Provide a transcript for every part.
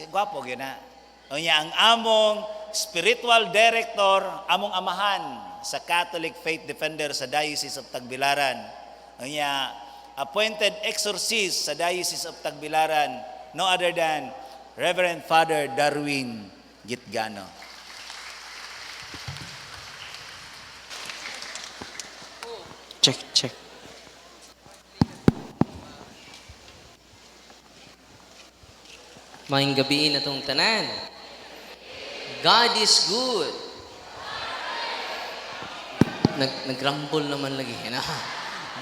gwapo gyud na. Unya ang among spiritual director, among amahan sa Catholic Faith Defender sa Diocese of Tagbilaran. Unya appointed exorcist sa Diocese of Tagbilaran, no other than Reverend Father Darwin Gitgano. Check. Maayong gabi na itong tanan. God is good. Nag-rumble naman lagi.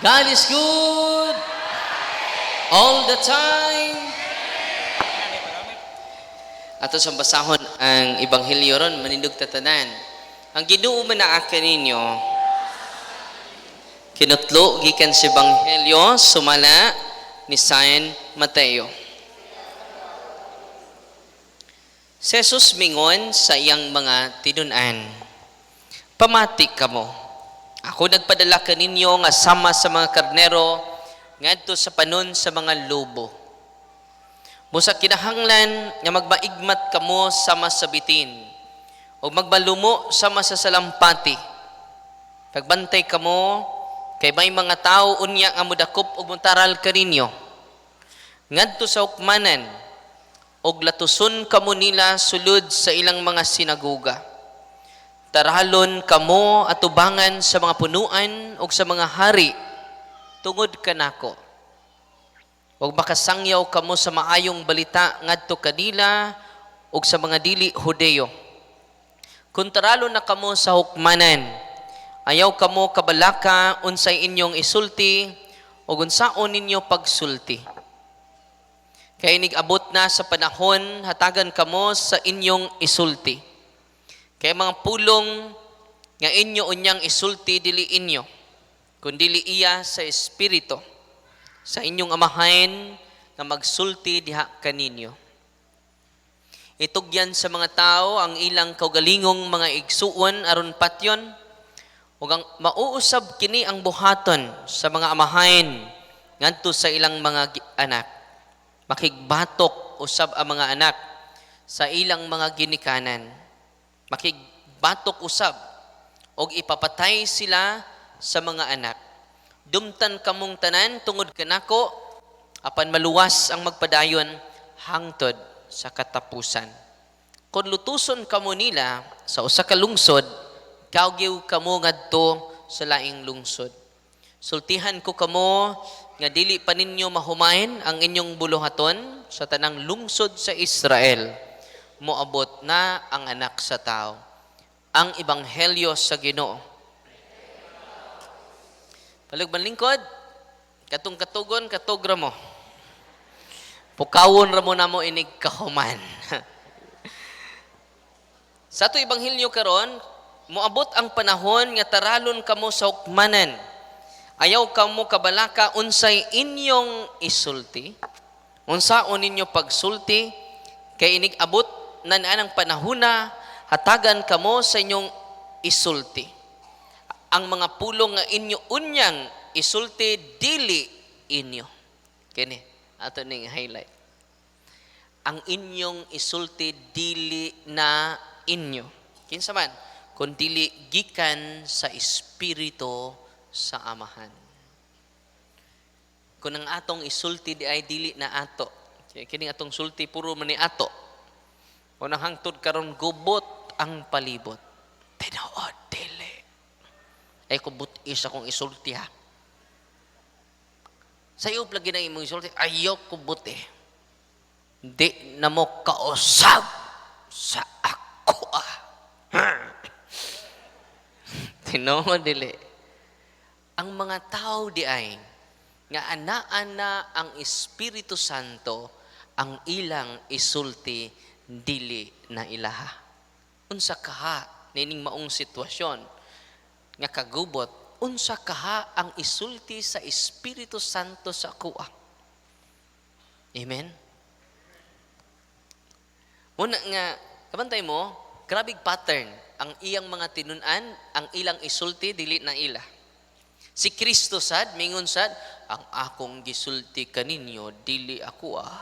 God is good all the time. Ato sa basahon ang Ebanghelyo ron, manindog tatanan. Ang Ginoo manaaka ninyo, kinutlo gikan sa Ebanghelyo sumala ni San Mateo. Si Jesus mingon sa iyang mga tinun-an, pamati kamo. Ako nagpadala kaninyo nga sama sa mga karnero ngadto sa panon sa mga lobo. Musa kinahanglan nga magmaigmat kamo sama sa bitin o magbalumo sama sa salampati. Pagbantay kamo kay may mga tao unya nga mudakop og muntaral kaninyo. Ngadto sa hukmanan og latuson kamo nila sulod sa ilang mga sinagoga. Tarhalon kamo atubangan sa mga punuan og sa mga hari tungod kanako. Og makasangyaw kamo sa maayong balita ngadto kanila og sa mga dili Hudeo. Kung taralon na kamo sa hukmanan, ayaw kamo kabalaka unsay inyong isulti og unsaon ninyo pagsulti. Kay nigabot na sa panahon hatagan kamo sa inyong isulti. Kay mga pulong nga inyo unyang isulti dili inyo, kundi iya sa espiritu sa inyong amahan nga magsulti diha kaninyo. Itugyan sa mga tao ang ilang kaugalingong mga igsuon aron patyon ug ang mauusab kini ang buhaton sa mga amahan ngadto sa ilang mga anak. Makigbatok usab ang mga anak sa ilang mga ginikanan. Makigbatok usab og ipapatay sila sa mga anak. Dumtan kamong tanan tungod kanako apan maluwas ang magpadayon hangtod sa katapusan. Kung lutuson kamo nila sa usa ka lungsod, kawgiw kamo ngadto sa laing lungsod. Sultihan ko kamo nga dili pa ninyo mahumain ang inyong buluhaton sa tanang lungsod sa Israel. Moabot na ang anak sa tao. Ang Ebanghelyo sa Ginoo. Palugban lingkod, katong katugon, katugra mo. Pukawon ra mo na mo inig kahuman. Sa ato Ebanghelyo karon, moabot ang panahon nga taralon kamo sa hukmanan. Ayaw kamo kabalaka unsay inyong isulti. Unsaon ninyo pagsulti kay inig abot na anang panahona hatagan kamo sa inyong isulti. Ang mga pulong nga inyo unyang isulti dili inyo. Kini ato ning highlight. Ang inyong isulti dili na inyo. Kinsa man kun dili gikan sa espiritu sa amahan. Kung ang atong isulti di ay dili na ato. Kini atong sulti puro man ni ato. O nang hangtod karon gubot ang palibot. Tinuod dili. Ay kubutis akong isulti ha. Sayo lagi na imong isulti, ayaw kubuti. Di na mo kausap sa ako ah. Tinuod dili. Ang mga tao di ay nga anaan na ang Espiritu Santo ang ilang isulti dili na ilaha. Unsa kaha nining maong sitwasyon nga kagubot, unsa kaha ang isulti sa Espiritu Santo sa kuha. Amen? Muna nga, kabantay mo, grabig pattern, ang iyang mga tinun-an, ang ilang isulti, dili na ila. Si Kristo sad, mingon sad, ang akong gisulti kaninyo, dili ako ah.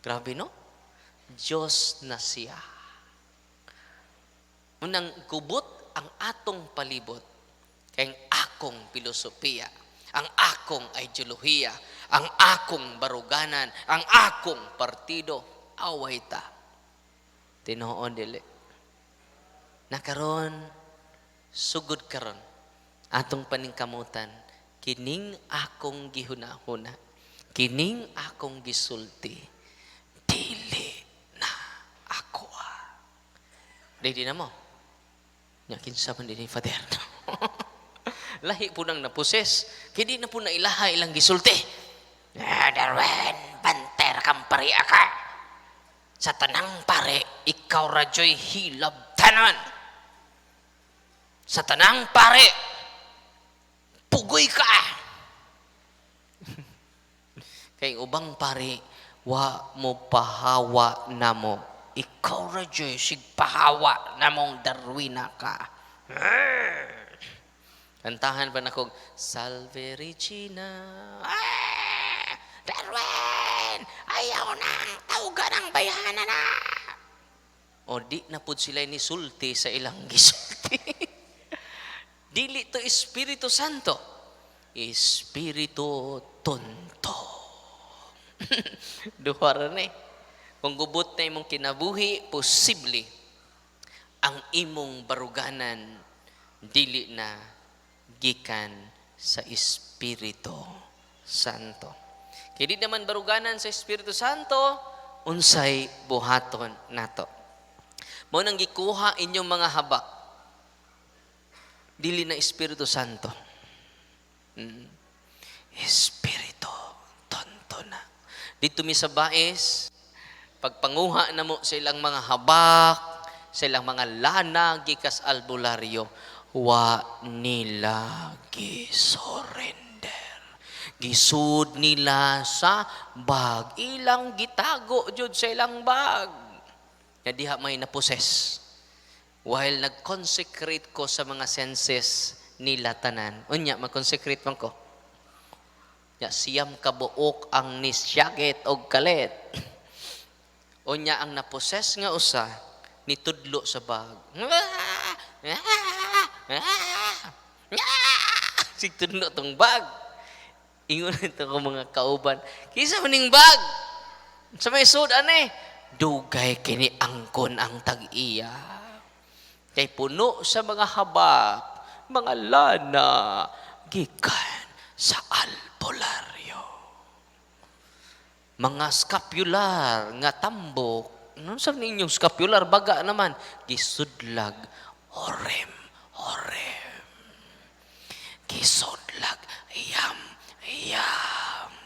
Grabe no? Diyos na siya. Unang gubot ang atong palibot, kay akong filosofiya, ang akong ideolohiya, ang akong baruganan, ang akong partido, away ta. Tinuod dili. Nakaron, sugod karon, atong paningkamutan, kining akong gihuna-huna, kining akong gisulti, dili na ako. Ready na mo? Kinsa man din Father. Lahi po nang naposes. Kaya na po na ilaha ilang gisulti. Darwin, panter kang pari ka. Sa tanang pare, ikaw radyo'y hilab tanan. Sa tanang pare, pugoy ka. Kay ubang pare, wa mo pahawa na mo. Ikaw radyo'y sigpahawa na mong Darwina ka. Kantahan ba na kong, Salve Regina, Darwin, ayaw na ang tawgan ng bayanan na. O di na po sila ni sulti sa ilang gisulti. Dili to Espiritu Santo. Espiritu Tonto. Duhara na eh. Kung gubot na imong kinabuhi, posible ang imong baruganan dili na gikan sa Espiritu Santo. Kaya di naman baruganan sa Espiritu Santo, unsay buhaton nato. Mao nang gikuha inyong mga haba, dili na Espiritu Santo. Espiritu Tonto na. Dito mi sa Baes, pagpanguha na mo sa ilang mga habak, sa ilang mga lana, gikas albularyo, wa nila gisurrender. Gisud nila sa bag. Ilang gitago jud sa ilang bag. Na diha may naposes. While nag-consecrate ko sa mga senses nila tanan. Unya, mag-consecrate man ko. Ya, siyam kabuok ang nisyaget og kalit. Unya ang naposes nga usa nitudlo sa bag. Sigtudlo tong bag. Ingon ito ko mga kauban. Kisa maning bag. Sa may sudan eh. Dugay kini angkon ang tag-iya. Kay puno sa mga habak, mga lana, gikan sa albularyo. Mga scapular nga tambok. Ano sa ninyong scapular? Baga naman. Gisudlag. Horem. Gisudlag. Yam.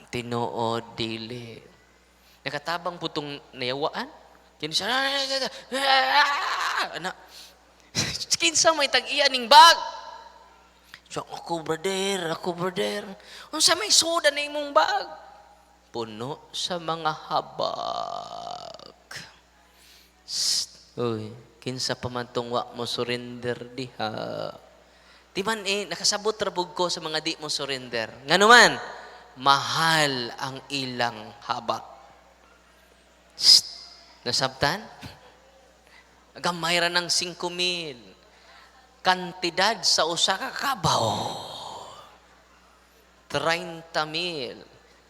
Tinuod dili. Nakatabang putong nayawaan. Kinsa na. Kinsa may tag-iya ning bag. So, ako brother. Unsa may soda na imong bag? Puno sa mga habag. Uy, kinsa pa man tong wa mo surrender diha. Di man nakasabot rabog ko sa mga di mo surrender. Ngano man, mahal ang ilang habag. Nasabtan? Gamay ra ng 5,000. Kantidad sa usa ka kabaw. 30,000.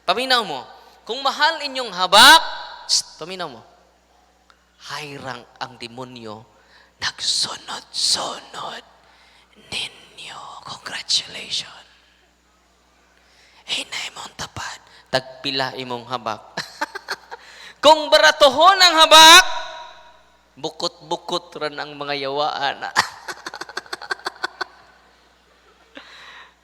Paminaw mo, kung mahal inyong habak, paminaw mo, hayrang ang demonyo, nagsunod-sunod ninyo. Congratulations. Hinay mong tapat, tagpila imong habak. Kung baratohon ang habak, bukot-bukot ran ang mga yawaan.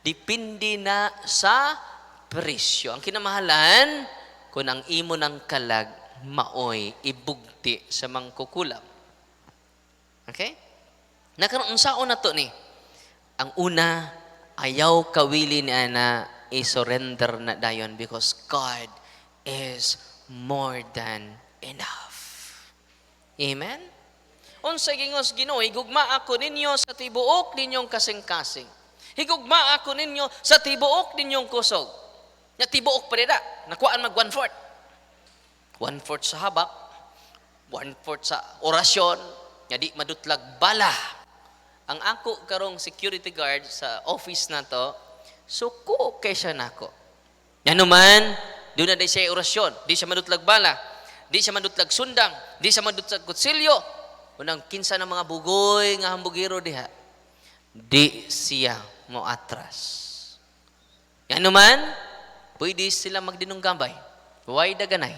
Dipindi na sa presyo. Ang kinamahalan, kung ang imo ng kalag, maoy, ibugti sa mangkukulam. Okay? Nakaroon sa una to ni. Ang una, ayaw kawili ni ana, i-surrender na dayon because God is more than enough. Amen? Unsa gingos Ginoo, higugma ako ninyo sa tibuok ninyong kasing-kasing. Higugma ako ninyo sa tibuok ninyong kusog. Nya tibuok pa rin nakuhaan mag 1/4. 1/4 sa habak, 1/4 sa orasyon, nga di madutlag bala. Ang ako karong security guard sa office na to, suko kay siya nako. Yan naman, doon na di siya orasyon, di siya madutlag bala, di siya madutlag sundang, di siya madutlag kutsilyo. Unang kinsa ng mga bugoy nga hambugiro diha, di siya mo atras. Yan naman, pwede sila magdinunggambay. Huwag daganay.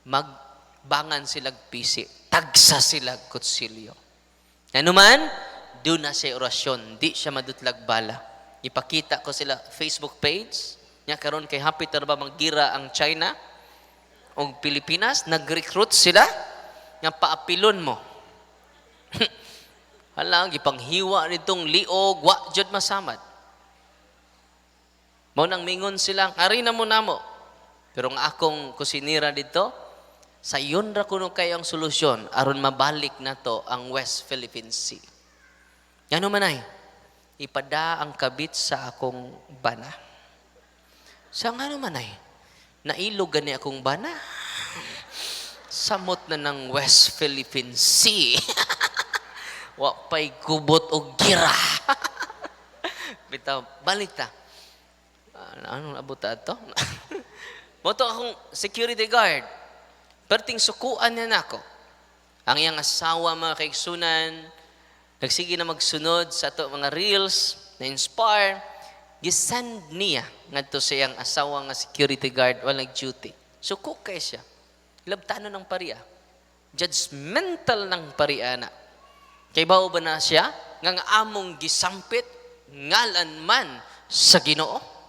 Magbangan sila pisi. Tagsa sila kutsilyo. Yan naman, doon na siya orasyon. Di siya madutlag bala. Ipakita ko sila Facebook page. Nya karon kay hapit na ba manggira ang China o Pilipinas. Nag-recruit sila. Nga paapilon mo. Halang, ipanghiwa nitong liog, wa jud masamad. Mo nang mingon silang, ari na mo namo. Pero ang akong kusinira dito, sa iyon ra kuno kay ang solusyon aron mabalik na to ang West Philippine Sea. Yan naman ay, ipada ang kabit sa akong bana. Sa nga naman ay, nailog gani akong bana. Samot na ng West Philippine Sea. Wa pa'y kubot o gira. Bitaw, balik ta. Anong abuta ito? Moto akong security guard. Perting sukuan niya nako. Ang iyang asawa, mga kaigsunan, nagsige na magsunod sa to mga reels na inspire, gisend niya ngadto sa iyang asawa nga security guard wala nag-duty. Suko kay siya. Labtano ng pariya. Judgmental ng pariya na. Kay bao ba na siya? Nga among gisampit ngalan man sa Ginoo.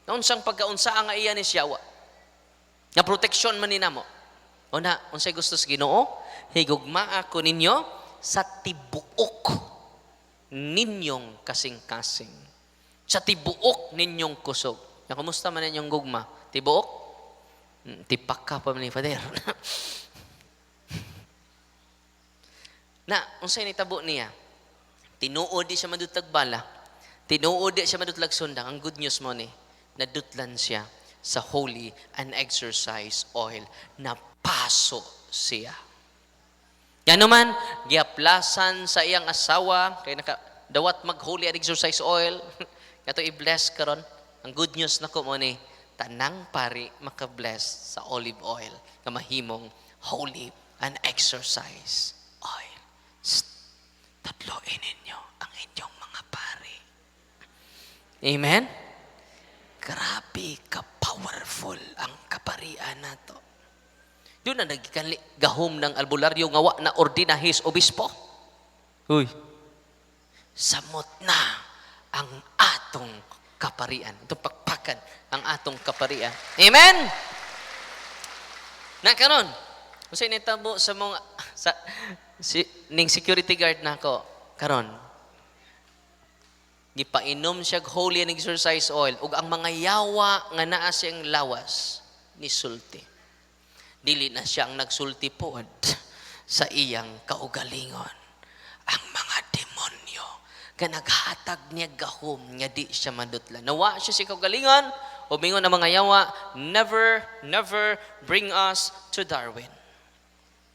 Naunsang pagkaunsa nga iya ni siyawa. Nga proteksyon man ninamo. O na, unsay gusto sa Ginoo, higugma ako ninyo sa tibuok ninyong kasing-kasing. Sa tibuok ninyong kusog. Nga, kumusta man ninyong gugma? Tibuok? Tipak ka pa man ni Father. Na, unsay nitabo niya? Tinuod di siya madutlag bala. Tinuod di siya madutlag sundang. Ang good news mo ni, nadutlan siya sa holy and exercise oil. Napaso siya. Yan naman, giaplasan sa iyang asawa, kaya dawat mag-holy and exercise oil. Kato i-bless karon. Ang good news na ko mo ni, tanang pari maka-bless sa olive oil na mahimong holy and exercise oil. Tatloin ninyo ang inyong mga pari. Amen? Grabe ka-powerful ang kaparian na to. Doon na nagkali-gahom ng albularyo nga wa na ordinahis obispo. Uy. Samot na ang atong kaparian. Itong pakpakan ang atong kaparian. Amen? Nakaroon. Kung sa'yo nitabo sa mga ning security guard na ako, karon, gipainom siya holy and exercise oil ug ang mga yawa nga naa siyang lawas ni sulti. Dili na siyang nagsulti pod sa iyang kaugalingon. Ang mga demonyo nga naghatag niya gahom nga di siya madutla. Nawa siya sa kaugalingon o mingon ang mga yawa, never bring us to Darwin.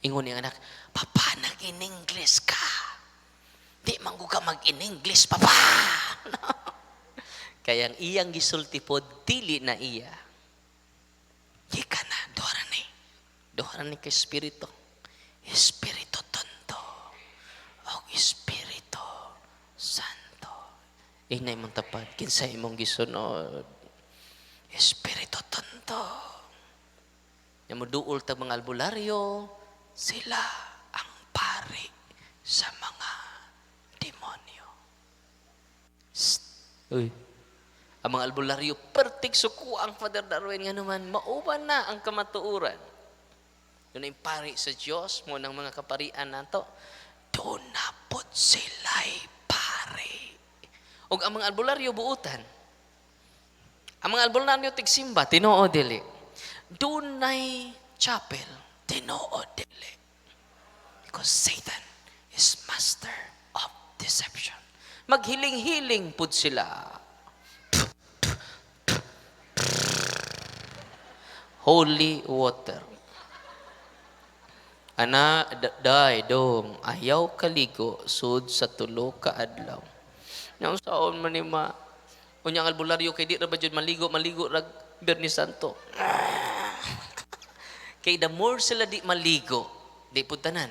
Ingon niya anak, papa nag-in-English ka. Di man ka mag-in-English, papa. Kaya ang iyang gisulti po, dili na iya. Di ka na, doharan ni kay Espiritu. Espiritu Tonto. O Espiritu Santo. Inay mong tapad, kinsay mong gisunod. Espiritu Tonto. Yung muduol tag mga albularyo, sila ang pari sa mga demonyo. Uy. Ang mga albularyo, pertig suko ang Father Darwin nga naman, mauban na ang kamatuuran. Yun ang pari sa Diyos mo ng mga kaparian na to. Doon na po sila'y pari. O ang mga albularyo buutan. Ang mga albularyo tigsimba, tinoo dili. Doon na'y chapel, tinoo dili. Because Satan is master of deception. Maghiling-hiling pud sila. Holy water. Ana, day, dong, ayaw kaligo, sud sa tulo ka adlaw. Yang saon man ni ma, unyang albularyo, kay di ra ba dyan maligo rag Bernie Santo. Kay the more sila di maligo, di puntanan,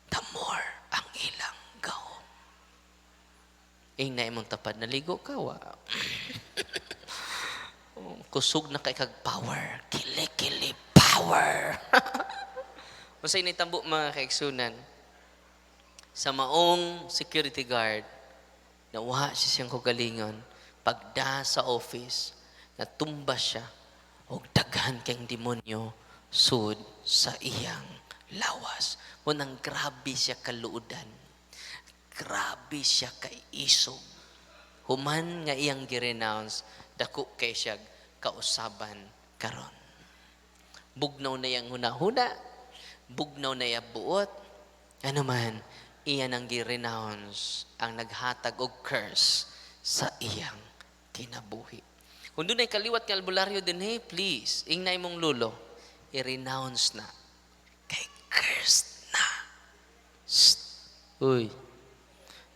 the more ang ilang gahom. Na imong tapad, naligo ka, wa. Kusog na kay kag power. Kili-kili power. Masay nitambo mga kaigsunan, sa maong security guard, nawa siya siyang kugalingon, pagda sa office, natumba siya, o daghan kayong demonyo, sud sa iyang lawas. Munang grabe siya kaluudan. Grabe siya kay isog. Human nga iyang girenounce, dako kay siya kausaban karon. Bugnaw na iyang hunahuna, bugnaw na iya buot, ano man, iyan ang gi-renounce ang naghatag og curse sa iyang kinabuhi. Kung doon ay kaliwat nga albularyo din, hey, please, ingnay mong lulo, i-renounce na. Kay curse na. Shh. Uy,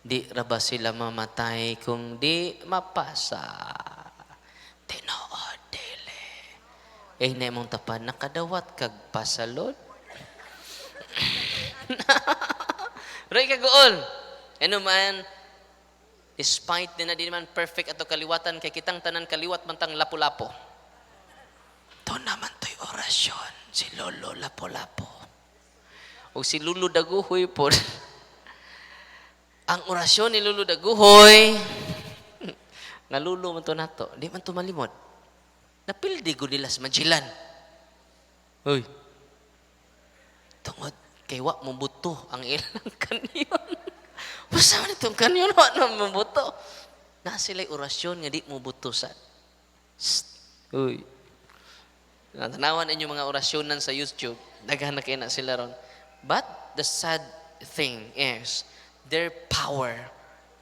di ra ba sila mamatay kung di mapasa? Tinuod, dili. Ingnay mong tapad, nakadawat kag pasalod. Ray kagoon. Ano man, despite na di naman perfect ato kaliwatan, kay kitang tanan kaliwat man tang lapu-lapo. Ito naman to'y orasyon, si Lolo Lapu-Lapo. O si Lulu Daguhoy po. Ang orasyon ni Lulu Daguhoy, nga Lulu man to nato, di man to malimot. Napildi ko nila sa Magellan. Uy, tungod kay wa mo buto ang ilang kanyon. Basta man itong kanyon, wa na mo buto. Na sila'y orasyon nga di mo buto sa. Uy. Natanawan ninyo mga orasyonan sa YouTube. Daghan na kayo na sila ron. But the sad thing is, their power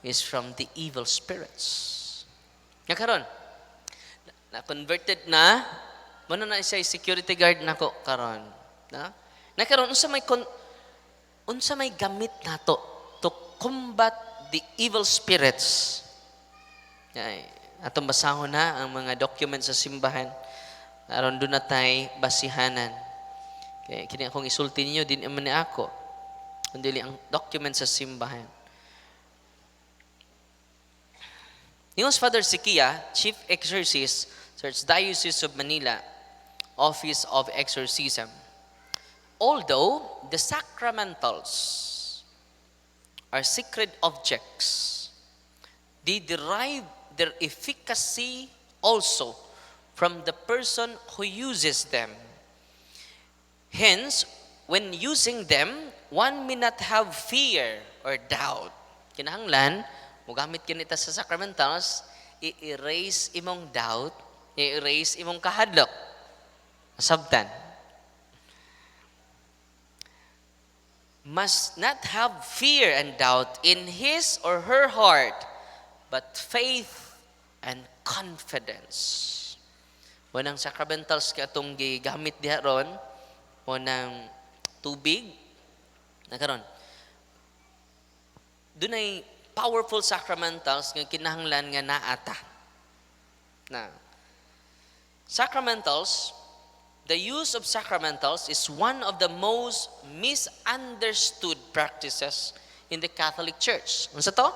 is from the evil spirits. Nga karon, na-converted na, muna na siya security guard na ko karon. Na karon, unsa may gamit nato to combat the evil spirits. Atong basahon na ang mga documents sa simbahan. Aron doon na tayo basihanan. Kaya kini akong isulti ninyo, din naman ni ako. Kundi ang documents sa simbahan. Ningos Father Sikia, Chief Exorcist sa Diocese of Manila, Office of Exorcism. Although the sacramentals are sacred objects, they derive their efficacy also from the person who uses them. Hence, when using them, one may not have fear or doubt. Kinahanglan, mugamit kinita sa sacramentals, i-erase imong doubt, i-erase imong kahadlok. Sabtan. Must not have fear and doubt in his or her heart, but faith and confidence. Wanang sacramentals ka itong gigamit diha ron, wanang tubig, nakaron. Doon ay powerful sacramentals nga kinahanglan nga naata. Na, sacramentals, the use of sacramentals is one of the most misunderstood practices in the Catholic Church. Ano sa to?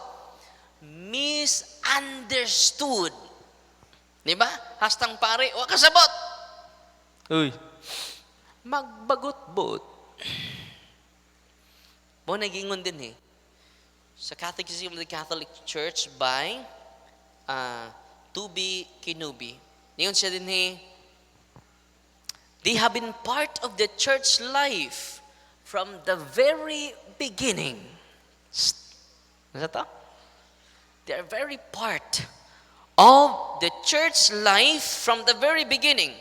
Misunderstood. Di ba? Hastang pare, wa kasabot. Uy. Magbagot-bot. Mo nagingon din sa Catechism of the Catholic Church by Tubi Kinubi. Ningon siya din they have been part of the church life from the very beginning. Ano to? They are very part of the church life from the very beginning,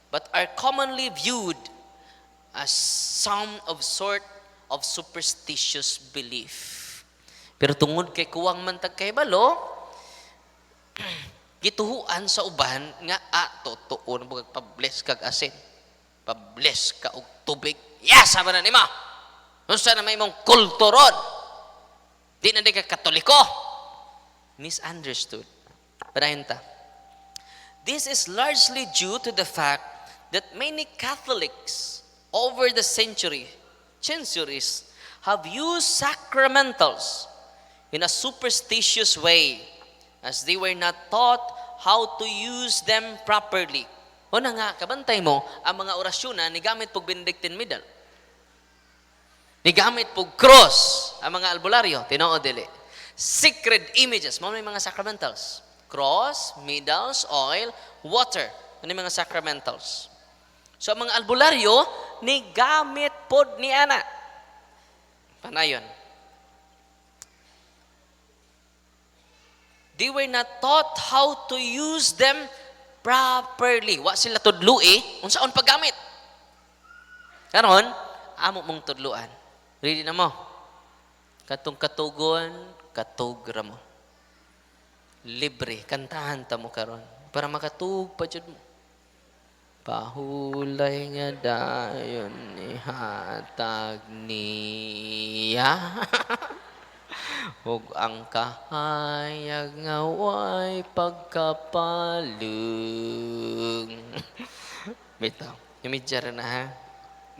but are commonly viewed as some of sort of superstitious belief. Pero tungod kay kuwang man tag kahibalo, gituhuan sa uban nga totoo na pag-bless kag asin, pa-bless ka og tubig, Yes, sabi na nimo. Unsa na may mong kulturon? Di na di ka Katoliko. Misunderstood. Padayon ta. This is largely due to the fact that many Catholics over the centuries have used sacramentals in a superstitious way as they were not taught how to use them properly. O na nga, kabantay mo, ang mga orasyon na nigamit pog Benedictine Middle. Nigamit pog cross, ang mga albularyo, tinoo dili. Sacred images, mo may mga sacramentals. Cross, middles, oil, water. Ano yung mga sacramentals? So, ang mga albularyo, nigamit pod ni ana. Panayon. They were not taught how to use them properly. Wa sila tudlui, unsaon paggamit. Karon, amo mong tudluan. Ready na mo? Katong katugon, katugra mo. Libre, kantahan ta mo karon para makatug pa jud mo. Pahulay nga dayon ihatag niya. Ug ang kahayag nga way pagkapalung. Bitaw, imidya na ha.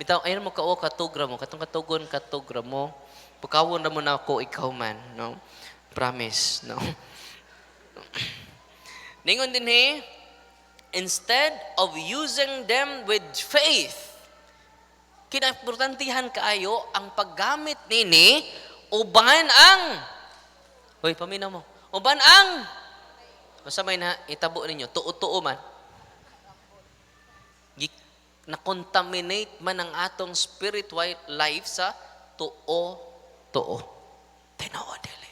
Bitaw, ayun mo kao katugra mo, katong katugon katugra mo. Pagkawon na mo na ako ikaw man, no? Promise, no? Ningon din instead of using them with faith, kinaimportantihan kaayo ang paggamit nini uban ang hoy paminaw mo. Uban ang masamay na itabo ninyo tuo-tuo man. Na-contaminate man ang atong spiritual life sa tuo-tuo. Tinoo dili.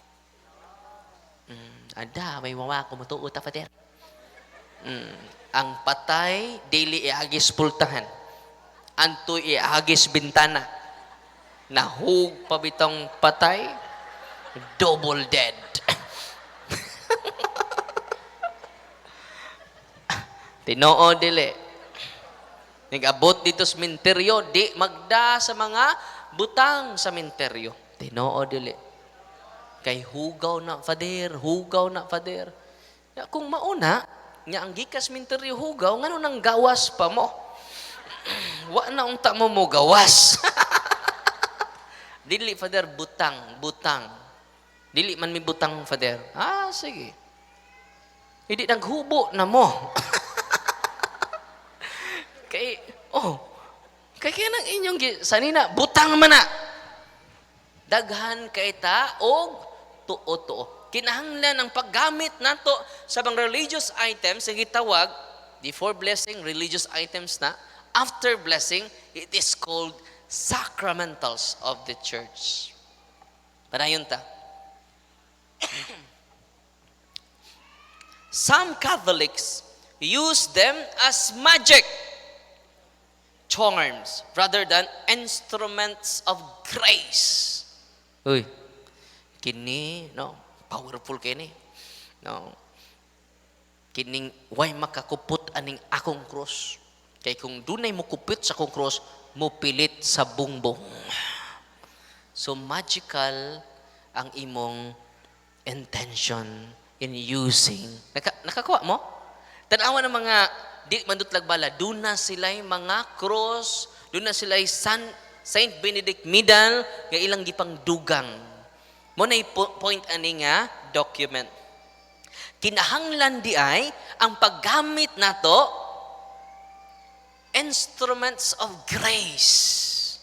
Ada, may mama ko matuo ta pader. Ang patay, dili iagis pultahan. Anto iagis bintana. Nahug pabitang patay, double dead. Tinoo dili. Nag-abot dito sa minteryo, di magda sa mga butang sa minteryo. Tinoo dili. Kay hugaw na fader. Ya, kung mauna, nga ang gikas minteryo hugaw, ngano nang gawas pa mo? Wa na unta mo gawas. Dili fader butang. Dili man mi butang fader. Ah, sige. Hindi naghubo na mo. Kay nang inyong sanina butang man na. Daghan kay ta og tuo-tuo. Kinahanglan ang paggamit nato sa mga religious items nga gitawag before blessing religious items na, after blessing it is called sacramentals of the church. Padayon ta. Some Catholics use them as magic charms rather than instruments of grace. Uy, kini, no, powerful kini. No. Kining way makakupot aning akong cross. Kay kung dunay mo kupit sa akong cross, mo pilit sa bungbong. So magical ang imong intention in using. Nakakuha mo? Tanawa ng mga di mandutlag bala, doon na sila'y mga cross, doon na sila'y Saint Benedict Middle, nga ilang gipang dugang. Mo na point ani nga document. Kinahanglan di ay ang paggamit nato instruments of grace.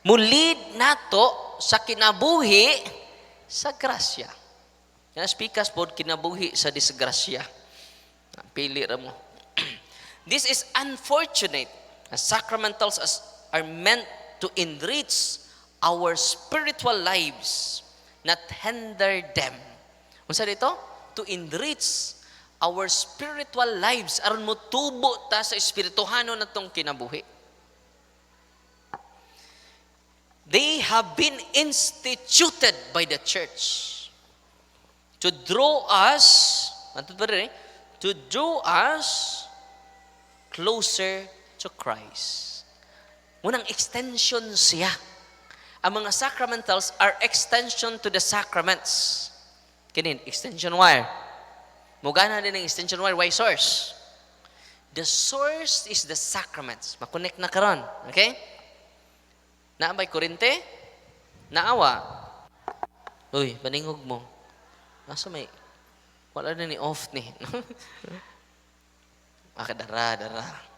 Mulid nato sa kinabuhi sa grasya. Kaya speakers pod kinabuhi sa disgrasya. Pili ra mo. This is unfortunate as sacramentals are meant to enrich our spiritual lives, not hinder them. Unsa dito? To enrich our spiritual lives aron mo tubo ta sa espirituhano natong kinabuhi. They have been instituted by the church to draw us, closer to Christ. Munang extension siya. Ang mga sacramentals are extension to the sacraments. Kinin, extension wire. Mugana din ang extension wire. Why source? The source is the sacraments. Makonect na karon. Okay? Naabay kurente? Naawa. Uy, paningog mo. Nasa may, wala na ni off ni. Dara.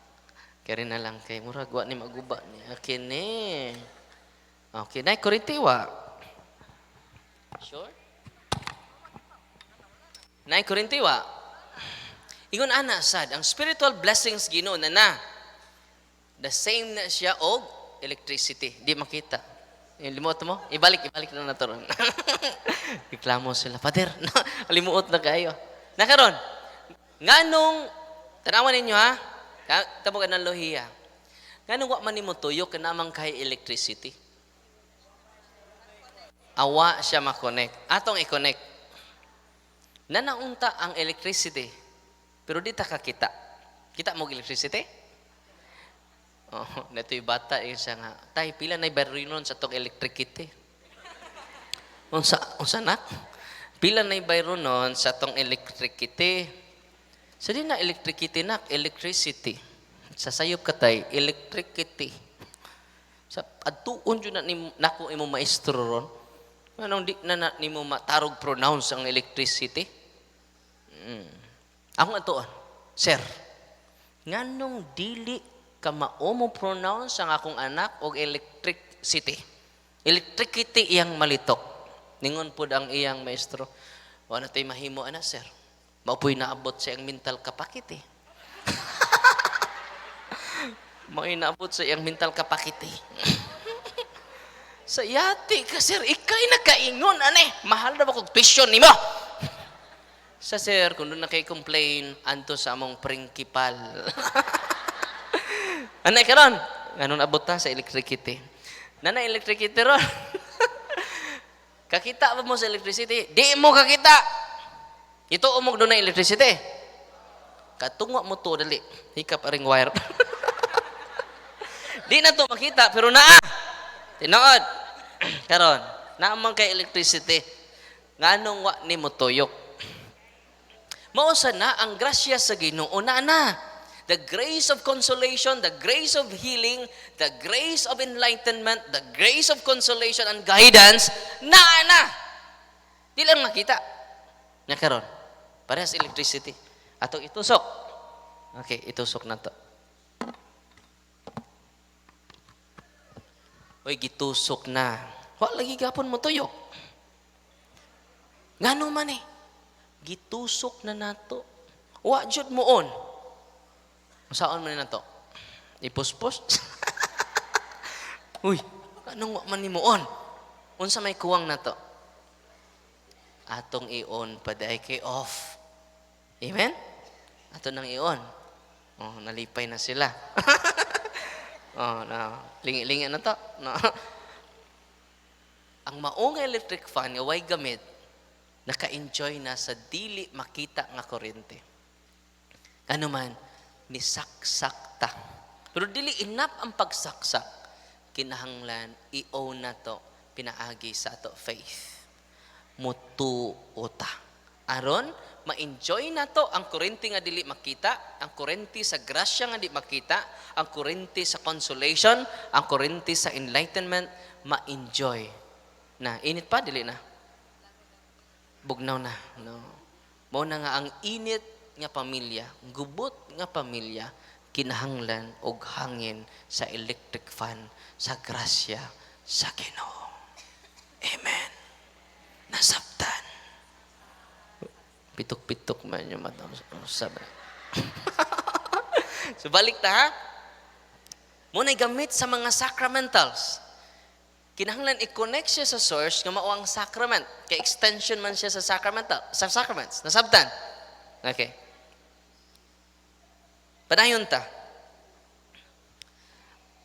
Kaya rin na lang kay murag wa ni maguba ni. Akin eh. Okay, na kurente wa. Sure? Na kurente wa. Ingon ana sad, ang spiritual blessings Ginoo na. The same na siya og electricity. Di makita. Limot mo? Ibalik na naturon. Reklamo sila. Pader, limuot na kayo. Nakaron, nganong, tanawan ninyo ha, tamo ka ng lohiya. Nganong wa man nimo tuyo ka namang kay electricity? Awa siya makonect. Atong i-connect. Nanaunta ang electricity, pero di ta kakita. Kita mo electricity? Oh, natoy bata siya nga. Tay, pila na bayro sa tong electricity. Unsa nak? Pila na bayro sa tong electricity. Sa di na electricity nak, electricity. Sa sayop ka tay, electricity. Sa adtuon jud na nako imo maestro ron. Anong di na nimo matarog pronounce ang electricity? Ako atuon, sir. Nganong dili ka mao mo pronounce ang akong anak og electricity. Electricity iyang malitok. Ningon pud ang iyang maestro. Wa na tay mahimo ana sir. Maupoy naabot sa iyang mental capacity. May naabot sa iyang mental capacity. Sa yati ka sir, ikay nakaingon ane. Mahal na ba kog tuition nimo? Sa sir, kung doon na kayo complain, anto sa among principal. Anay karon, ganun abot ta sa electricity. Nana electricity ron. Kakita ba mo sa electricity? Di mo kakita. Ito umog doon na electricity. Katungwa mo to dali. Hikap aring wire. Di na to makita, pero naa. Tinood. Karon, naamang kay electricity. Nganong wa ni mo tuyok. Mausa na ang grasya sa Ginoo na. The grace of consolation, the grace of healing, the grace of enlightenment, the grace of consolation and guidance, na. Di lang makita. Na karon, parehas electricity. Ato itusok. Okay, itusok na to. Oy, gitusok na. Wa lagi gapon mo tuyok. Ngano man eh? Gitusok na nato. Wa jud mo on. Saan man na to? Ipuspos? Uy, anong man ni mo on? Unsa may kuwang na to? Atong i-on paday kay off. Amen? Ato nang i-on. Oh, nalipay na sila. Oh, na lingi-lingi na to. No. Ang maong electric fan nga way gamit, naka-enjoy na sa dili makita nga kuryente. Ano man, nisaksak ta. Pero dili enough ang pagsaksak. Kinahanglan, i-own na to, pinaagi sa ato faith. Mutuo ta. Aron, ma-enjoy na to ang kuryente nga dili makita, ang kuryente sa grasya nga di makita, ang kuryente sa consolation, ang kuryente sa enlightenment, ma-enjoy. Na, init pa, dili na. Bugnaw na. No. Mao na nga ang init nga pamilya, gubot nga pamilya, kinahanglan og hangin sa electric fan sa grasya sa Ginoo. Amen. Nasabtan. Pitok-pitok man yung mata. Sabi. So balik ta ha. Muna'y gamit sa mga sacramentals. Kinahanglan i-connect siya sa source nga mao ang sacrament. Kay extension man siya sa sacramental, sa sacraments. Nasabtan. Okay. Padayon ta.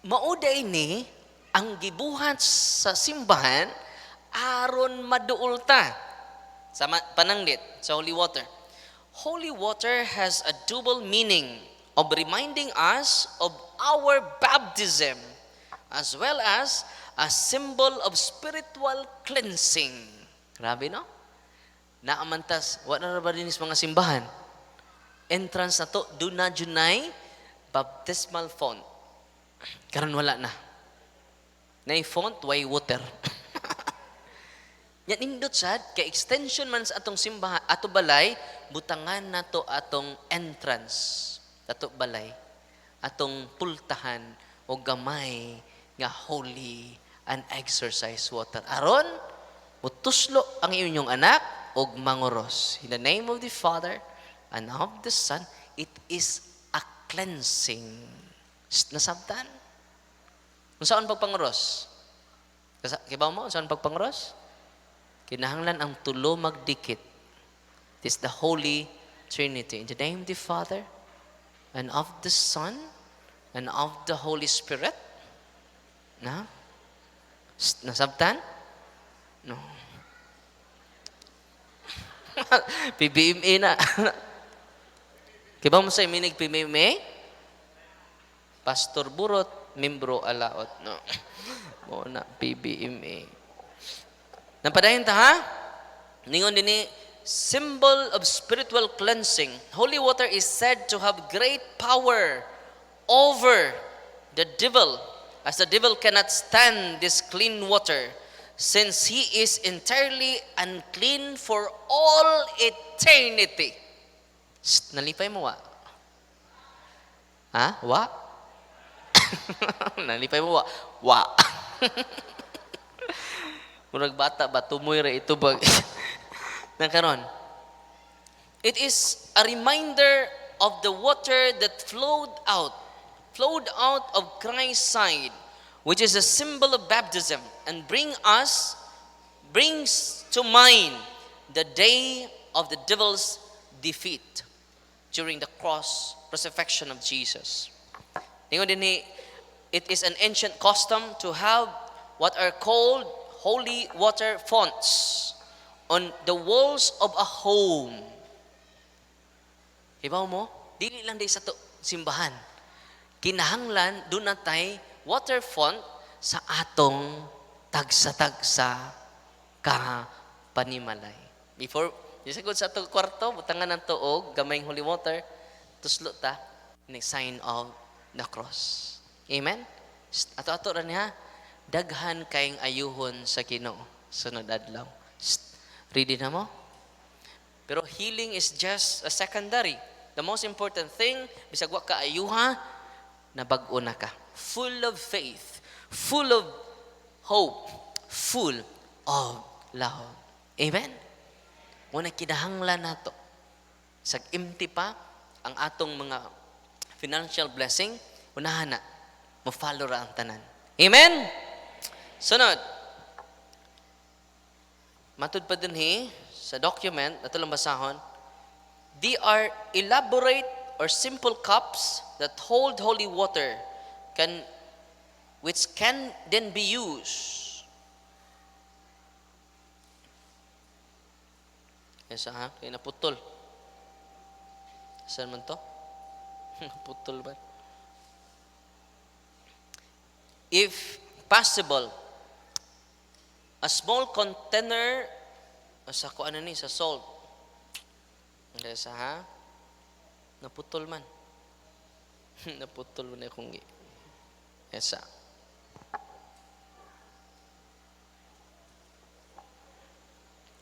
Mauday ni ang gibuhat sa simbahan aron maduol ta. Sa pananglit, sa holy water. Holy water has a double meaning of reminding us of our baptism as well as a symbol of spiritual cleansing. Grabe, no? Naamantas, wala na ba din is mga simbahan? Entrance na to, doon na junay, baptismal font. Karon wala na. Nay font, way water. Yan indot sad, kay extension man sa atong simbahan, ato balay, butangan na to atong entrance. Ato balay, atong pultahan o gamay nga holy and exercise water. Aron, utuslo ang inyong anak og manguros. In the name of the Father and of the Son, it is a cleansing. Nasabtan? Kung saan pagpanguros? Kibaw mo, saan pagpanguros? Kinahanglan ang tulo magdikit. It is the Holy Trinity. In the name of the Father and of the Son and of the Holy Spirit. Na? Nasabtan? No. PBMA na. Kiba mo sa iminig PBMA? Pastor Burot, membro alaot. No. Mo na PBMA. Napadayon ta ha? Ningon din symbol of spiritual cleansing. Holy water is said to have great power over the devil, as the devil cannot stand this clean water, since he is entirely unclean for all eternity. Nalipay mo wa? Ha? Wa? Nalipay mo wa? Wa. Murag bata ba, tumoy ra ito ba? Nakaron. It is a reminder of the water that flowed out of Christ's side, which is a symbol of baptism, and brings to mind the day of the devil's defeat during the crucifixion of Jesus. It is an ancient custom to have what are called holy water fonts on the walls of a home. Hibaw mo, dili lang di sa to simbahan. Kinahanglan doon natay water font sa atong tagsa-tagsa ka panimalay. Before, disagod sa atong kwarto, butangan ng tuog, gamayng holy water, tuslo ta, in sign of the cross. Amen? Ato-ato rin ha, daghan kayong ayuhon sa Ginoo sunod adlaw. Ready na mo? Pero healing is just a secondary. The most important thing, bisag wa ka ayuha, nabag-o na ka. Full of faith, full of hope, full of love. Amen? Muna kinahanglan nato. Sag empty pa ang atong mga financial blessing, unahan na, mo-follow ra ang tanan. Amen? Sunod. Matud pa din sa document, ito lang basahon, they are elaborate or simple cups that hold holy water, which can then be used. Yes, kaya naputol. Saan man to? Naputol ba? If possible, a small container sa sa salt. Yes, naputol man. Naputol man akong yes,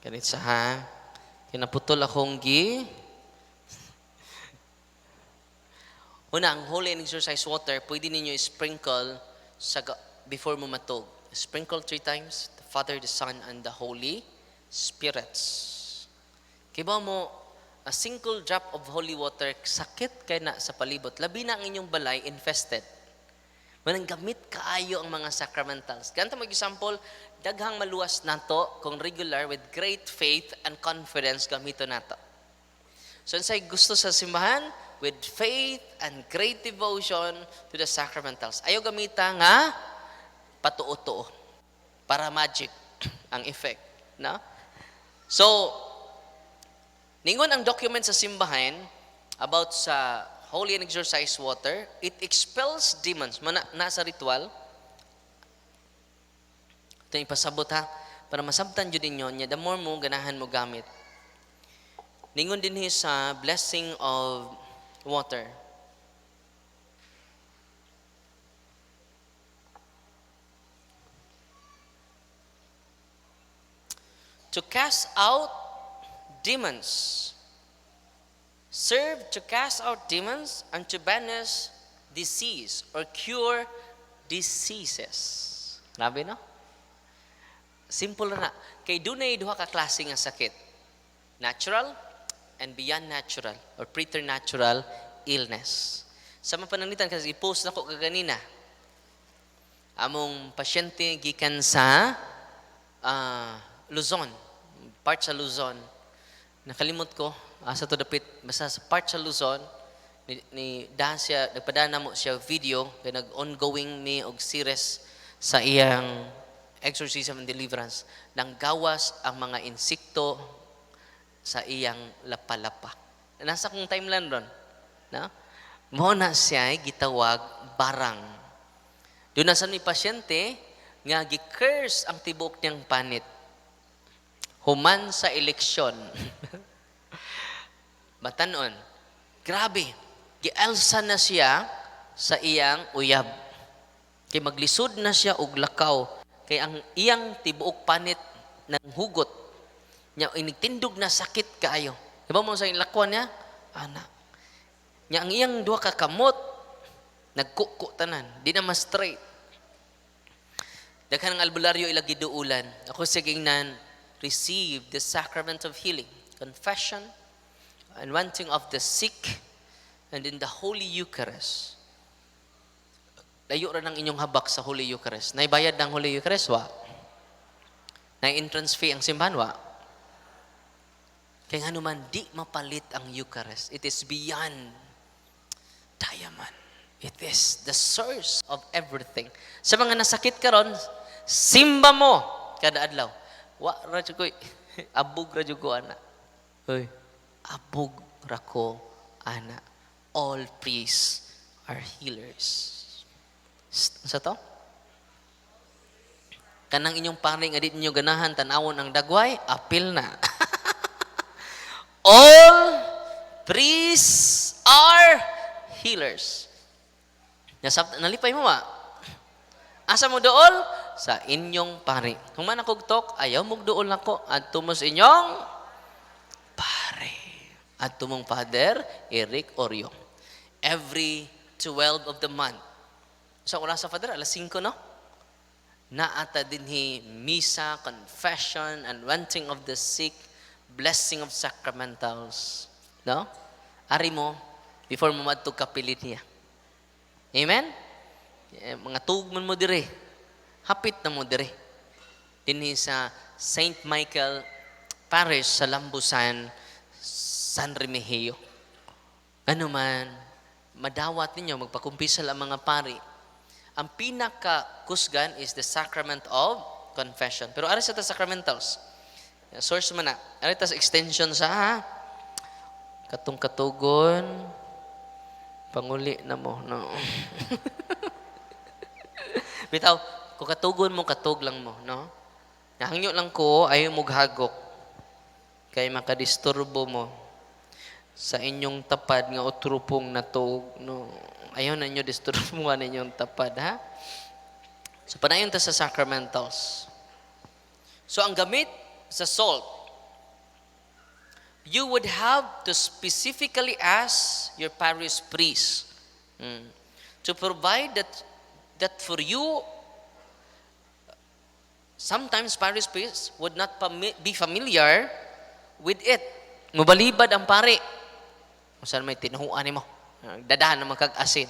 Ganit kinaputol akong Una, ang holy and exercise water, pwede ninyo sprinkle before mo matog. Sprinkle 3 times, the Father, the Son, and the Holy Spirits. Kiba mo, a single drop of holy water, sakit kay na sa palibot. Labi na ang inyong balay, infested. Manang gamit kaayo ang mga sacramentals. Ganito mag-example, daghang maluwas nato kung regular with great faith and confidence gamito nato. So, say gusto sa simbahan, with faith and great devotion to the sacramentals. Ayaw gamita nga patuo-tuo para magic ang effect, no? So, ningon ang document sa simbahan about sa holy and exercise water, it expels demons. Nasa ritual, Ito yung ipasabot ha. Para masabtan dyan ninyo, niya, the more mo, ganahan mo gamit. Ningon din sa blessing of water. To cast out demons. Serve to cast out demons and to banish disease or cure diseases. Grabe, no? Simple na. Kay dunay duha ka klase nga sakit. Natural and beyond natural or preternatural illness. Sa mapananglitan, kasi i-post na ko kaganina. Among pasyente gikan sa Luzon. Part sa Luzon. Nakalimot ko, asa to dapit, basta sa part sa Luzon, nagpadana mo siya video, kaya nag-ongoing ni og series sa iyang exorcism and deliverance. Nang gawas ang mga insekto sa iyang lapalapa. Nasa kong timeline ron. No? Mo na siya gitawag barang. Doon na sa may pasyente, nga gi-curse ang tibok niyang panit. Human sa eleksyon. Batanon, grabe, gielsa na siya sa iyang uyab. Kay maglisod na siya og lakaw. Kay ang iyang tibuok panit ng hugot, nya inigtindog na sakit kaayo. Diba mo sa lakwan niya? Ana. Nya ang iyang duha ka kamot, nagkuko tanan, di na ma-straight. Daghan ang albularyo ila giduulan. Ako siging nan receive the sacrament of healing, confession, anointing of the sick, and in the Holy Eucharist. Layo ra ng inyong habak sa Holy Eucharist. Naibayad ng Holy Eucharist, wa? Nai-entrance fee ang simbahan, wa? Kaya nga naman, di mapalit ang Eucharist. It is beyond diamond. It is the source of everything. Sa mga nasakit karon, simba mo kada adlaw. Wa ra jud ko abog ra jud ko ana. Hoy, abog ra ko ana. All priests are healers. Sa to? Kanang inyong pari nga di ninyo ganahan tanawon ang dagway, apil na. All priests are healers. Nalipay mo ba? Asa mo dool? Sa inyong pari. Kung man akong tok, ayaw mo dool ako. At tumos inyong pari. At tumong Father Eric Oryong. Every 12 of the month. So, wala sa Father, alas 5, no? Naata din misa, confession, anointing of the sick, blessing of sacramentals. No? Ari mo, before mo madtog kapilit niya. Amen? Mga tugman mo dire. Hapit na mo dire. Dinhi sa St. Michael Parish sa Lambusan, San Remigio. Ano man, madawat ninyo, magpakumpisal ang mga pari. Ang pinaka-kusgan is the sacrament of confession. Pero ari sa ta sacramentals. Source man na. Ari ta sa extension sa katong katugon. Panguli na mo. No. Bitaw, kung katugon mo, katug lang mo. No? Nahangyo lang ko, ayaw mo hagok. Kaya makadisturbo mo sa inyong tapad nga utrupong natug. No? Ayaw na inyo disturbo na inyong tapad. Ha? So, panayon ta sa sacramentals. So, ang gamit sa salt, you would have to specifically ask your parish priest to provide that for you. Sometimes parish priests would not be familiar with it. Mubalibad ang pari. Kung saan may tinuhuan mo. Dadahan naman kag-asin.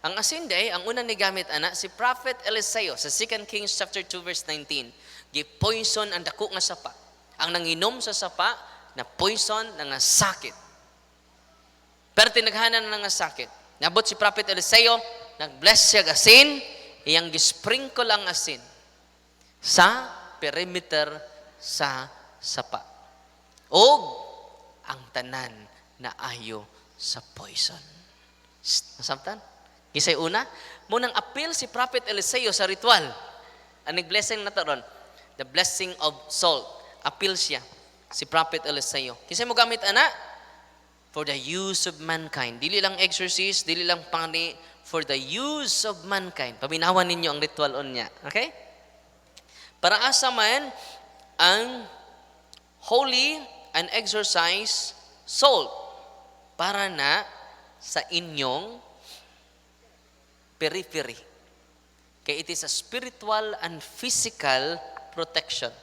Ang asin day, ang unang nigamit ana, si Prophet Eliseo sa 2 Kings chapter 2 verse 19. Gi-poison ang dako nga sapa. Ang nanginom sa sapa, na poison na nga sakit. Pero tinaghanan na nga sakit. Nabot si Prophet Eliseo, nag-bless siya asin, iyang gisprinkle ang asin sa perimeter sa sapa. O ang tanan na ayo sa poison. Nasabtan? Kisay una, munang appeal si Prophet Eliseo sa ritual. Ang blessing na to ron, the blessing of salt. Appeal siya. Si Prophet Eliseo. Kasi mo gamit, ana? For the use of mankind. Dili lang exorcist, dili lang pangni, for the use of mankind. Paminawan ninyo ang ritual on niya. Okay? Para asa man ang holy and exorcise salt para na sa inyong periphery. Kaya it is a spiritual and physical protection.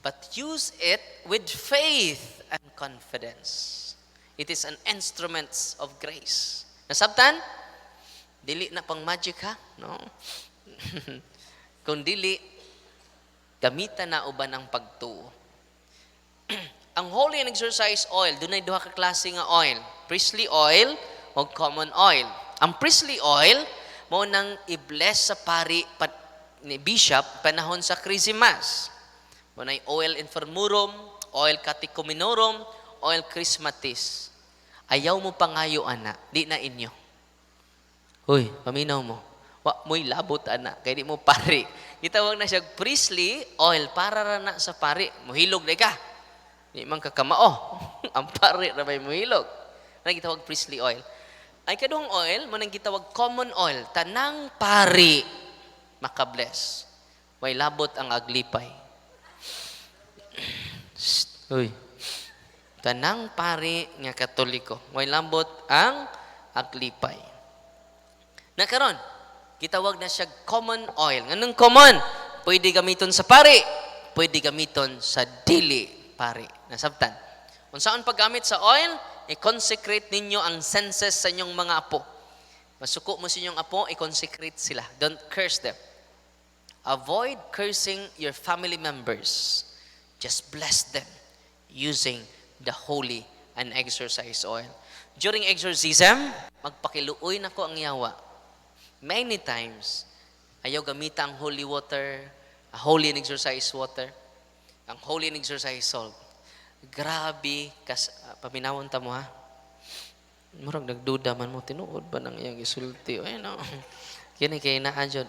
But use it with faith and confidence. It is an instrument of grace. Nasabtan? Dili na pang magic ha? No? Kung dili, gamitan na uban ang pagtuo. Ang holy and exorcise oil, dunay duha ka klase nga oil. Priestly oil o common oil. Ang priestly oil, mo nang i-bless sa pari ni bishop panahon sa Christmas. Manay oil infirmorum, oil catechumenorum, oil chrismatis. Ayaw mo pangayo, ana. Di na inyo. Uy, paminaw mo. Wa mo'y labot, ana. Kaya di mo pari. Gitawag na siya priestly oil para ra na sa pari. Muhilog na ka. Di man kakamao. Ang pari na may muhilog. Na gitawag priestly oil. Ay kadung oil, mo nang gitawag common oil. Tanang pari makabless. Way labot ang aglipay. Uy. Tanang pari nga Katoliko. Way lambot ang aglipay. Nakaron, gitawag na siya common oil. Nganong common? Pwede gamiton sa pari, pwede gamiton sa dili pari. Nasabtan. Kung saan paggamit sa oil, i-consecrate ninyo ang senses sa inyong mga apo. Masuko mo sa inyong apo, i-consecrate sila. Don't curse them. Avoid cursing your family members. Just bless them using the holy and exorcise oil. During exorcism, magpakiluoy na ko ang yawa. Many times, ayaw gamita ang holy water, holy and exorcise water, ang holy and exorcise salt. Grabe, paminawon ta mo ha. Murag nagduda man mo, tinuod ba ng iyang isulti? Ay no, kini kay naadjod.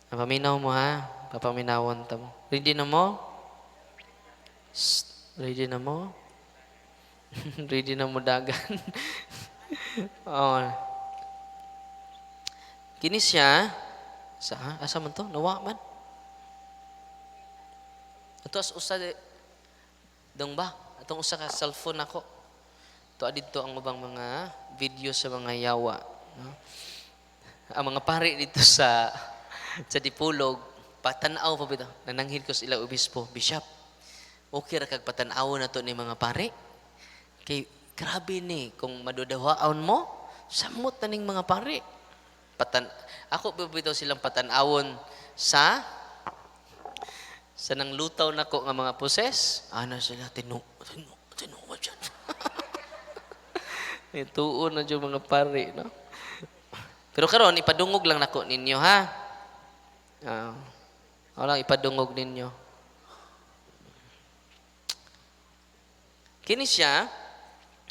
Paminaw mo ha, papaminawon ta mo. Ready na mo? Ready na mo? Ready na mo dagan? Oh. Kini siya, asa man to? Nawa man? Ito as usa dong ba? Itong usa ka cellphone ako. Ito dito ang ubang mga video sa mga yawa. No? Ang mga pari dito sa Dipulog, patanaw pa bitaw. Nananghid ko sa ilang obispo, Bishop, okay ra kag patanaw na to ni mga pari? Kay grabe ni, kung madudawaon mo, samot na ning mga pari. Ako bitaw silang patanawon sa nang lutaw na ko nga mga poses, ano sila, tinuwa dyan. Ituon na dyan mga pari, no? Pero karon ipadungog lang nako ninyo, ha? Wala, ipadungog ninyo. Kini siya,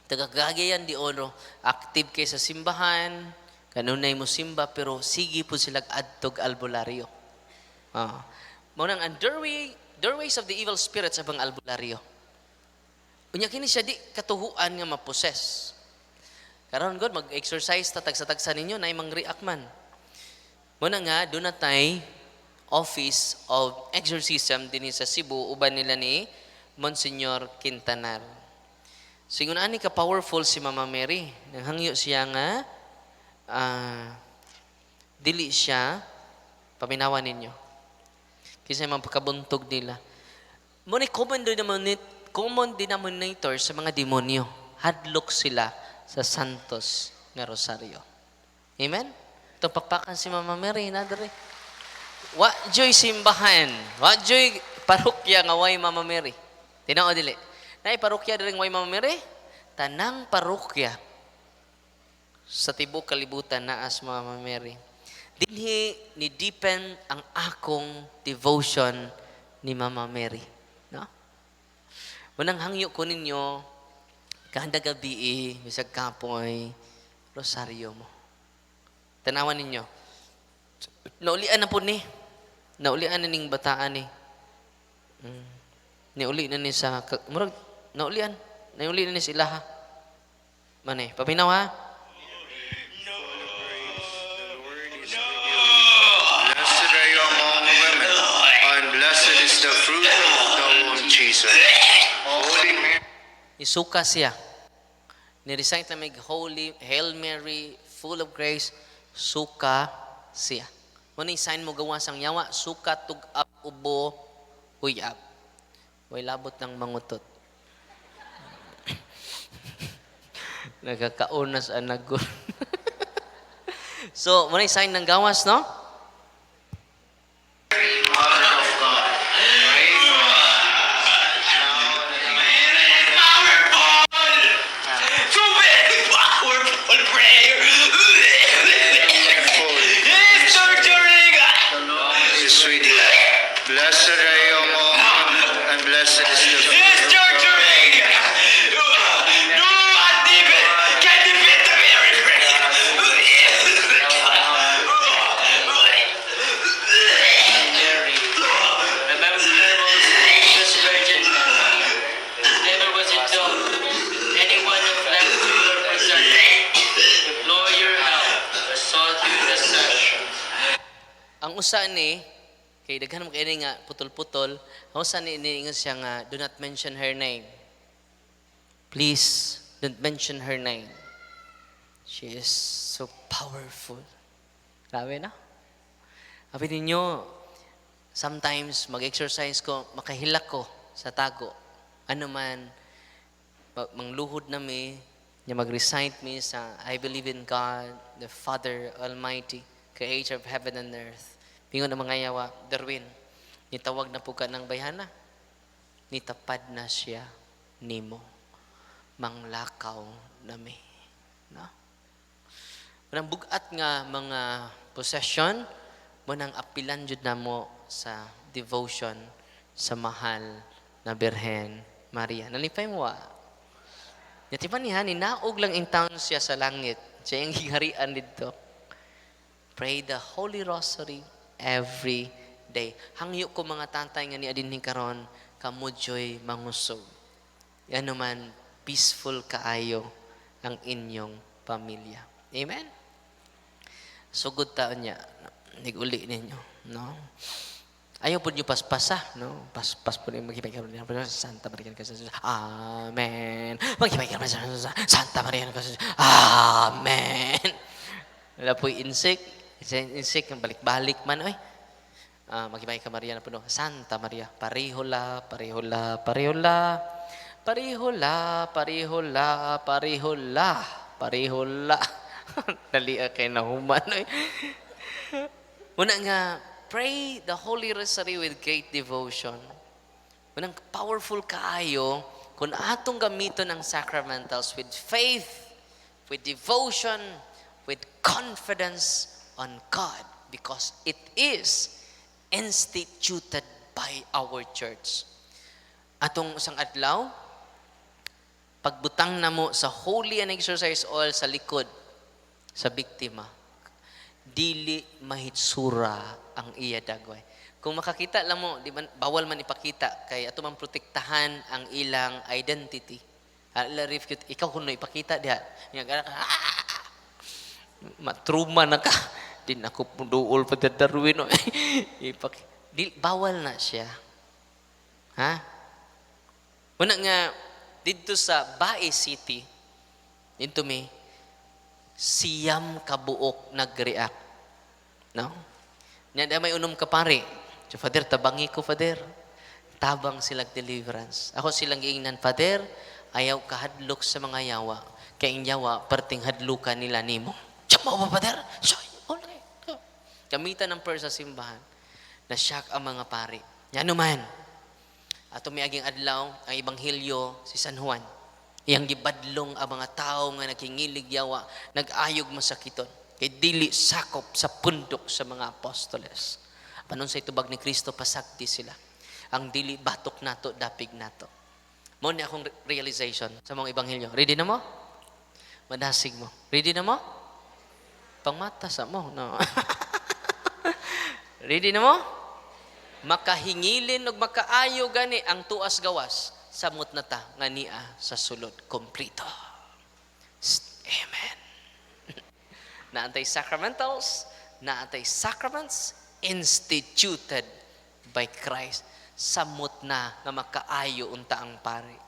tagagagayan di oro, active kay sa simbahan, kanunay mo simba, pero sige po sila adtog albularyo. Munang ang doorways of the evil spirits abang albularyo. Unya kini siya di katuhuan nga maposes. Karon God mag-exercise tatag-sa ninyo na imang react man. Muna nga doon na tay Office of Exorcism din sa Cebu uban nila ni Monsignor Quintanar. Singon ani ka powerful si Mama Mary. Nanghangyo siya nga dili siya paminawan ninyo. Kasi mga pagkabuntog nila. Muna common denominator sa mga demonyo. Hadlok sila sa Santos nga Rosario. Amen? Ito papakan si Mama Mary. Nadari. Wa joy simbahan. Wa joy parokya nga way Mama Mary. Tinao dili. Nay parokya diri way Mama Mary. Tanang parokya sa tibok kalibutan naas Mama Mary. Dinhi ni deepen ang akong devotion ni Mama Mary. No? Unang hangyo ko ninyo, kada gabi, bisag kapoy, rosaryo mo. Tanawan ninyo. Naulian na po ni. Naulian na ning bataan ni. Nauli na ni sa murag naulian. Nauli na ni sila ha. Mane, paminaw ha. Blessed are you among women, and blessed is the fruit of the womb, Jesus. Holy Mary. Isuka siya. Ni-recite na may Holy, Hail Mary, full of grace, suka siya. Muna sign mo gawa sang yawa, suka, tug-up, ubo, uyab. Way labot ng mangutot. Nagkakaon na sa anagon. So, muna sign ng gawas, no? Mother of God, pray for us now and So very powerful prayer. It's torturing. the Lord is with you. Blessed are you among women, and blessed is the fruit It's of the torturing. No one even can defeat the very prayer. Mary. Remember the parable of this virgin. Never was it known anyone who left to your possession, implore your help, or sought you the search. Ang usa ni, kay daghan mo kay nga putol-putol, ang usa ni iniingon siya nga, do not mention her name. Please, don't mention her name. She is so powerful. Grabe na. Sabi ninyo, sometimes mag-exercise ko, makahilak ko sa tago. Ano man, mangluhod na mi, niya mag-recite mi sa I believe in God, the Father Almighty, Creator of heaven and earth. Pingon na mga yawa, Darwin, nitawag na po ka ng bayhana. Nitapad na siya nimo. Manglakaw na mi. No? Manang bugat nga mga possession, manang apilan jud na mo sa devotion sa mahal na Birhen Maria. Nalipay mo wa? Yatipan niya, ninaog lang in town siya sa langit. Siya yung giharian dito. Pray the Holy Rosary every day. Hangyo ko mga tantay nga ni adin karon kamudyoy mangusog. Yan naman, peaceful kaayo ang inyong pamilya. Amen? Sugod taon niya. Niguli ninyo. No? Ayaw po niyo paspasa. No? Paspas po niyo maghibay ka sa Santa Maria ka sa Amen. Maghibay ka sa Santa Maria ka sa Amen. Wala po insect. Insect ang balik-balik man. Oy. Maghibay ka Maria na po. No? Santa Maria. Parihula, parihula, parihula. Parihula, parihula, parihula. Parihula. Dali kay nahuman. Oy. Muna nga, pray the Holy Rosary with great devotion. Munang powerful kaayo kung atong gamiton ang sacramentals with faith, with devotion, with confidence on God because it is instituted by our church. Atong isang adlaw, pagbutang na mo sa holy and exercise oil sa likod sa biktima, dili mahitsura ang iya dagway. Kung makakita lang mo, di man, bawal man ipakita kay ato man protektahan ang ilang identity. Ikaw kung ipakita diha, matruma na ka. Di na ako punduol pa Darwin. Bawal na siya. Ha? Una nga, dito sa Bae City, dito may siyam kabuok nag-react. No? Yan may unom ka pare. So, Father, tabangi ko, Father. Tabang silang deliverance. Ako silang giingnan, Father, ayaw kahadlok sa mga yawa. Kaya ang yawa, parting hadlukan nila nimo. Diyan mo ba, Father? Okay. Gamitan ng purse sa simbahan. Na-shock ang mga pare. Yan naman. Ato may aging adlaw, ang Ebanghelyo si San Juan. Iyang gibadlong ang mga tao nga nagkingilig yawa, nag-ayog masakiton. Kay dili sakop sa pundok sa mga apostoles. Panon sa itubag ni Kristo, pasagdi sila. Ang dili batok nato, dapig nato. Mo ni akong realization sa mga Ebanghelyo. Ready na mo? Madasig mo. Ready na mo? Pangmata sa mo. No. Ready na mo? Makahingilin ug makaayo gani ang tuas gawas samot na ta nga niya sa sulod kompleto. Amen. Naantay sacramentals, naantay sacraments instituted by Christ. Samot na nga makaayo unta ang pari.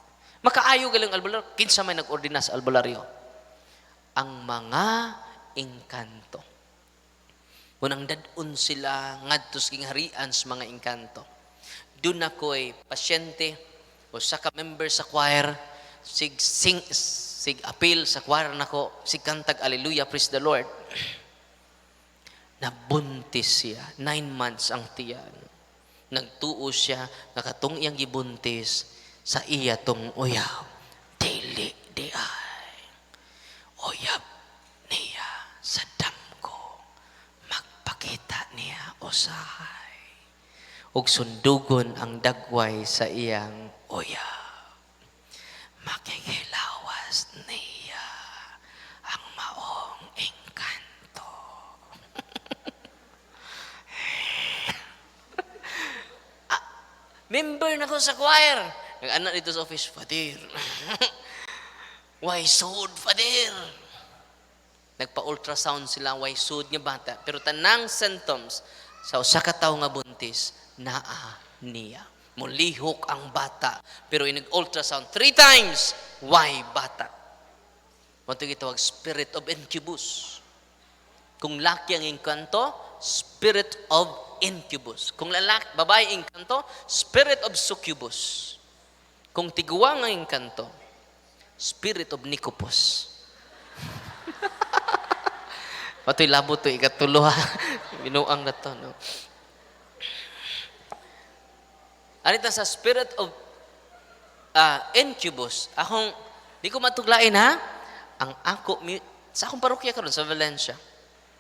Makaayo galing albularyo. Kinsa may nag-ordina sa albularyo? Ang mga engkanto. Unang dadun sila ngadto sa harian sa mga engkanto. Doon ako'y pasyente o sa ka-member sa choir, sig appeal sa choir nako, sig kantag Alleluia, praise the Lord. Nabuntis siya. 9 months ang tiyan. Nagtuo siya, nakatong iyang gibuntis sa iya tong uyab. Dili di ay. Uyab niya sa damgo. Magpakita niya usahay. Ug sundugon ang dagway sa iyang uyab. Makikilawas niya ang maong engkanto. Member na ko sa choir. Nag-anak dito sa office, Father. Why sud, Father? Nagpa-ultrasound sila, why sud nga bata. Pero tanang symptoms sa usa ka tawo nga buntis, naa niya. Mulihok ang bata. Pero inag-ultrasound 3 times, why bata? Mato gitawag spirit of incubus. Kung laki ang engkanto, spirit of incubus. Kung lalaki, babae engkanto, spirit of succubus. Kung tiguang ang engkanto, spirit of nicopus. Matoy labo to ikatulo ha. Binuang na to. No? Anita sa spirit of incubus, di ko matuglain ha, ang ako, sa akong parokya karon sa Valencia,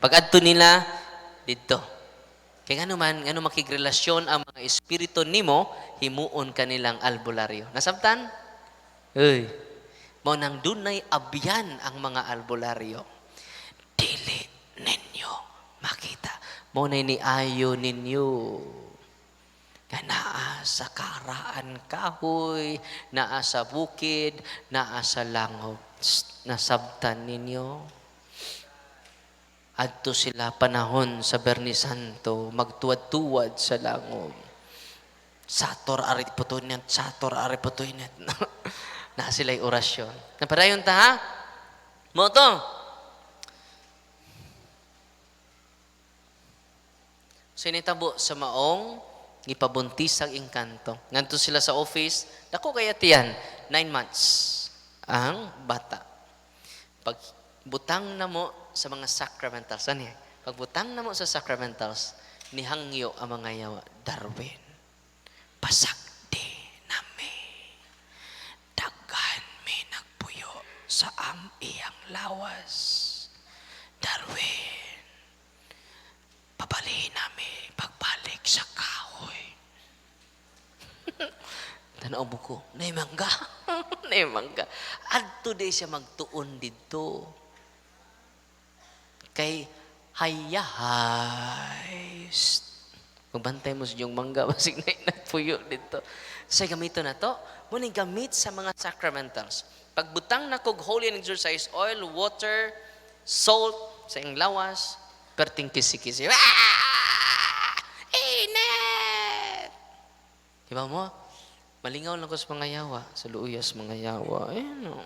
pag-adto nila, dito. Kaya nga naman, makigrelasyon ang mga espiritu nimo, himuon kanilang albularyo. Nasabtan? Uy, mao nang dunay abyan ang mga albularyo. Dili ninyo makita. Mao na ni ayo ninyo. Nga naa sa karaan kahoy, naa sa bukid, naa sa langob. Nasabtan ninyo. Adto sila panahon sa Berni Santo, magtuwad-tuwad sa langob. Sator ari putunet, sator ari putunet. Na sila'y orasyon. Napadayon ta ha? Mo to. Sinitabo sa maong gipabuntis ang engkanto. Nganto sila sa office, dako kaya tiyan, 9 months ang bata. Pag butang na mo sa mga sacramentals, ano yan? Pag butang na mo sa sacramentals, nihangyo ang mga yawa, Darwin. Pasakdi nami. Daghan mi nagpuyo sa iyang lawas. Darwin. Pabalihin nami pagbalik sa kahoy. Tanaw mo ko, naimangga. Naimangga. Adto day siya magtuon dito. Kay hayahay. Magbantay mo sa iyong mangga, masig na nagpuyo dito. Sa gamito na to, muna gamit sa mga sacramentals. Pagbutang na kog holy and exercise, oil, water, salt, sa iyong lawas, perting kisi-kisi. Init! Diba mo? Malingaw lang ko sa mga yawa. Sa luuyas mga yawa. Ayan o.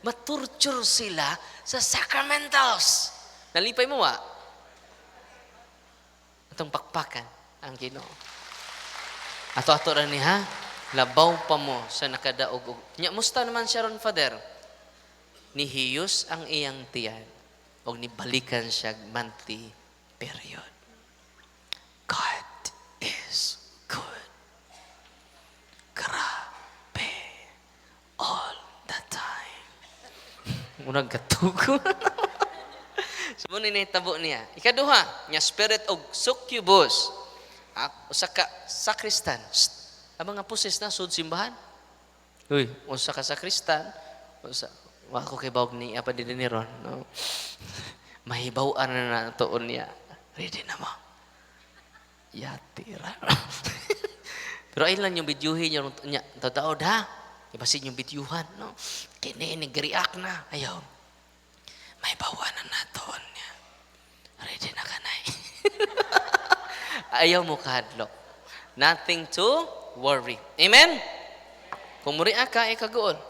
Maturture sila sa sacramentals. Nalipay mo wa? Atong pakpakan ang Ginoo. Ato-ato ra ni ha? Labaw pa mo sa nakadaog. Nya musta naman siya ron, Father? Nihiyos ang iyang tiyan o nibalikan siya monthly period. God is good. Grabe. All the time. Murag katugo. So, muna initabo niya. Ikaduha, niya spirit of succubus. Usa ka sakristan. Ang mga pusis na, sud simbahan. Uy, usa ka sakristan. Wako kay bawag ni apa din ni ron. No? Mahibawaan na tuon niya. Ready na mo? Yati ra. Pero ayun lang yung videohin niya. Totoo da. Ibasin yung videohan. No? Kini, nag-react na. Ayaw. May bawanan na to niya. Ready na ka na. Ayaw mo kahadlok. Nothing to worry. Amen? Kung muriak ka, ikagoon.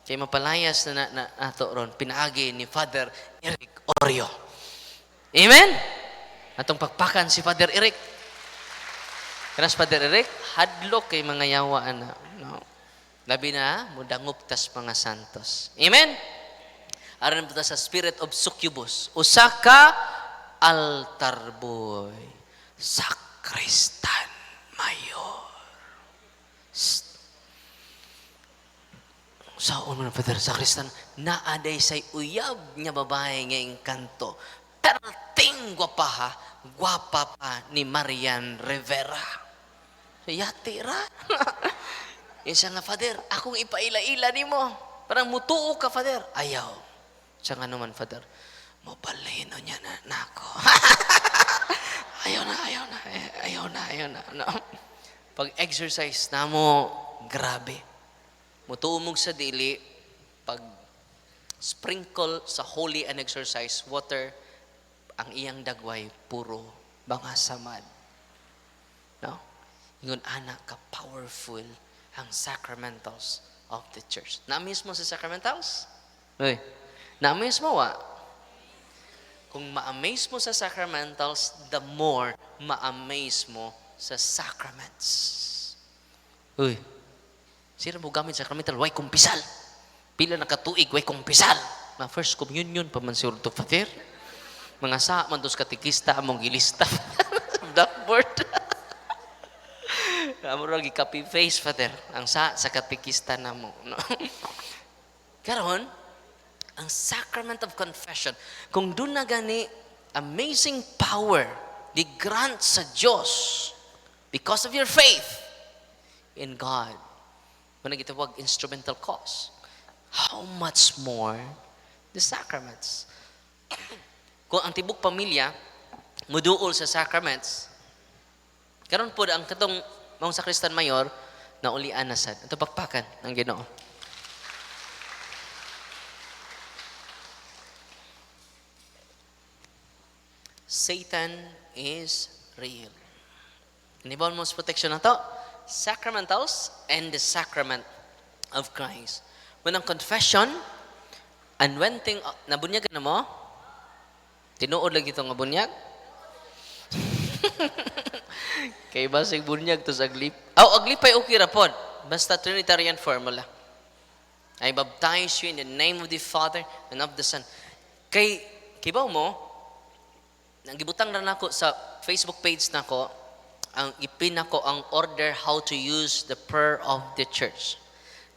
Kaya mapalayas na nato ron, pinaagi ni Father Eric Oreo. Amen? Atong pagpakan si Father Eric. Kanas Father Eric, hadlok kay mga yawaan na. No? Labi na, mudangop tas mga santos. Amen? Aron po sa spirit of succubus. Usaka altar boy. Sakristan mayor. Saan mo na, Father, sakristan, naaday say uyab niya babae ngayong kanto. Perting gwapa pa ni Marian Rivera. So, yati ra. Isa nga, Father, akong ipaila-ila ni mo. Parang mutuo ka, Father. Ayaw. Siya nga naman, Father, mabalino niya na ako. Ayaw na. No? Pag-exercise na mo, grabe. Mutuumog sa dili, pag sprinkle sa holy and exercise water, ang iyang dagway, puro bangasamad. No? Yun, anak ka, powerful ang sacramentals of the church. Na-amaze mo sa sacramentals? Uy, na-amaze mo, wa? Kung ma-amaze mo sa sacramentals, the more ma-amaze mo sa sacraments. Uy, sino mo gamit sacramental? Way kumpisal. Pila na katuig, way kumpisal. Na first communion, pamansiur to Father. Mga sa, man dos katikista, among gilista. Blackboard. Among lagi copy face, Father. Ang sa katikista na mo. No? Karon, ang sacrament of confession, kung doon na gani, amazing power, di grant sa Diyos because of your faith in God. Kung nagitawag instrumental cause, how much more the sacraments? Kung ang tibok pamilya muduol sa sacraments, karon po ang katong mga sakristan mayor na ulian na sad. Ito pakpakan ang Ginoo. Satan is real. Inibon mo sa protection na to? Sacramentals and the sacrament of Christ. When ang confession, unwenting, nabunyag na mo? Tinuod lagi itong nabunyag? Kay basig bunyag to sa aglip. Aglip ay okay rapod. Basta Trinitarian formula. I baptize you in the name of the Father and of the Son. Kibaw mo, nagibutang na nako sa Facebook page nako, ang ipinako ang order how to use the prayer of the church.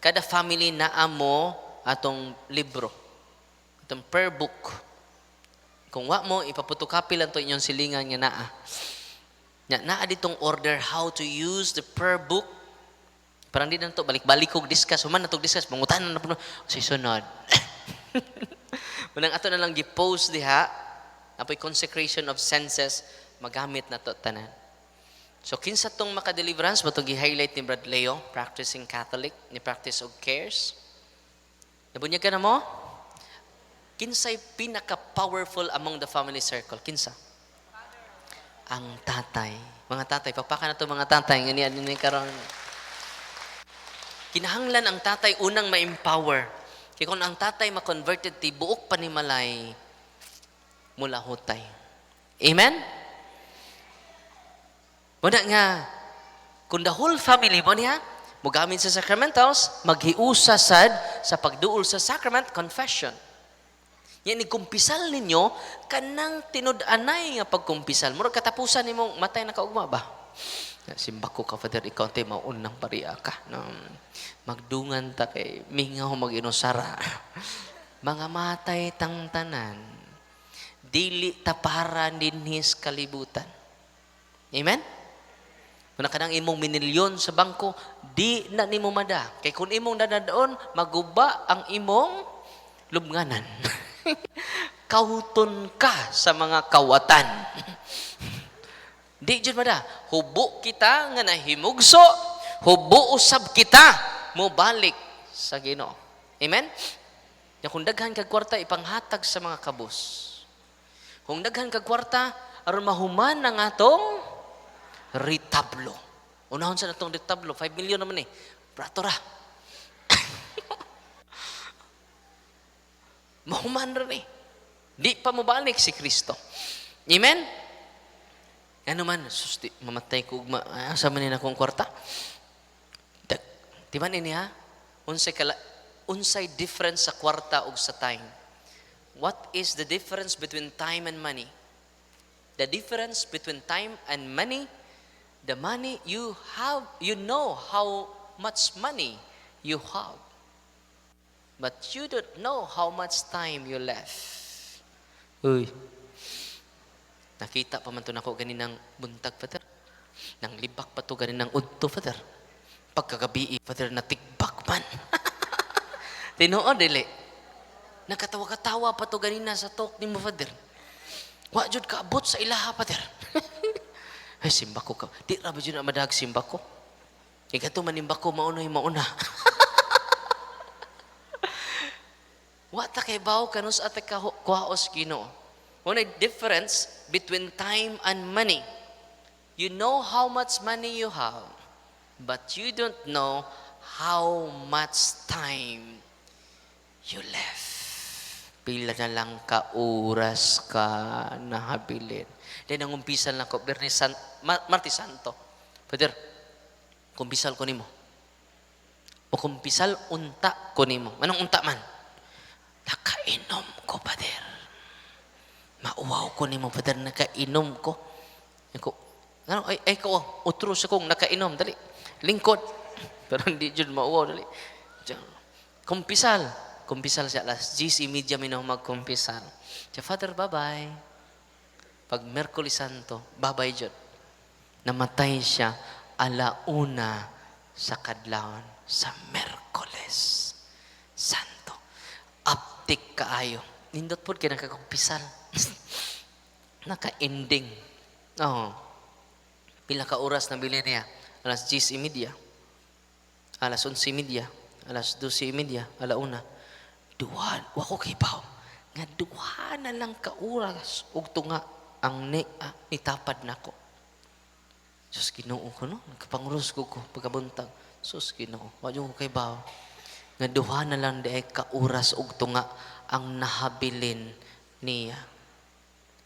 Kada family naa mo atong libro, atong prayer book. Kung wa mo, ipaputukapi lang to inyong silingan nga naa. Naa ditong order how to use the prayer book. Parang di na to, balik-balik kong discuss. Human na to discuss, mangutanan na po. Say, sunod. Manang ato na lang gi-post diha, apoy consecration of senses, magamit na to tanan. So, kinsa tong makadeliverance, ba ito gi-highlight ni Brad Leo, practicing Catholic, ni practice of cares. Nabunyag ka na mo? Kinsa'y pinaka-powerful among the family circle? Kinsa? Ang tatay. Mga tatay, pagpaka na to mga tatay, ganyan ni karon. Kinahanglan ang tatay unang ma-empower. Kaya kung ang tatay ma-converted, ti buok panimalay, mula hutay. Amen? Muna nga, kung the whole family mo niya, mugamit sa sacramentals, maghiusa sad sa pagduol sa sacrament, confession. Yan, ikumpisal ninyo, kanang tinud-anay nga pagkumpisal. Murag katapusan ni mong matay na kaugma ba? Simba ko ka, Father, ikaw tayo maunang pariya ka. No? Magdungan ta kay mingaw mag-inusara. Mga matay tang tanan, dili taparan dinhis kalibutan. Amen? Kung kanang imong minilyon sa bangko, di na nimo mada. Kay kung imong dadadaon, maguba ang imong lubnganan. kauton ka sa mga kawatan. Di jud mada, hubo kita nga nahimugso, hubo usab kita mo balik sa Ginoo. Amen? Ya kung daghan kag kwarta ipanghatag sa mga kabus. Kung daghan kag kwarta aron mahuman ang atong retablo. Unahon sa natong retablo, 5 million naman Prato ra. Mahuman rin Di pa mo balik si Kristo. Amen? Ano man, susti, mamatay ko, sa manin akong kwarta. Di man ini ha? Unsay difference sa kwarta o sa time? What is the difference between time and money? The difference between time and money, the money you have, you know how much money you have. But you don't know how much time you left. Uy. Nakita pa man to nako ganinang buntag, Father. Nang libak pa to ganinang udto, Father. Pagkagabi, Father, natigbak man. Tinuod, dili. Nakatawa-katawa pa to ganina sa talk ni mo, Father. Wa jud kaabot sa ilaha, Father. Ay, simba ko ka. Di rabi jud na madag simba ko. Ikato manimba ko, mauna. Wa ta kay bawo kanus ate ka kuhaos Ginoo. One difference between time and money. You know how much money you have, but you don't know how much time you left. Pila na lang ka oras ka nahabilin. Then ang umpisal na ko, Martes Santo. Father, kumpisal ko nimo. O kumpisal unta ko nimo. Anong unta man? Nakainom ko, Father. Mauwaw ko ni mo, Father, nakainom ko. Ano, ay ko, utros akong nakainom, dali. Lingkod. Pero hindi dyan mauwaw, dali. Kumpisal siya, alas 10:30 minong magkumpisal. Siya, Father, bye-bye. Pag Merkulis Santo, bye-bye dyan. Namatay siya, 1:00 sa kadlawon sa Merkulis Santo. Aptik kaayo. Nindot po kinakakumpisal. Naka-ending. Pila ka oras na bilhin niya? Alas 10:30. Alas 11:30. Alas 12:30. Alauna. Duhan. Wako kay baw. Nga duha na lang ka oras. Ug tunga ang nitapad nako. Sus Ginoo ko no. Nagkapanguros ko pagkabuntag. Sus Ginoo. Wa jud ko kay baw. Nga duha na lang di ka oras ug tunga ang nahabilin niya.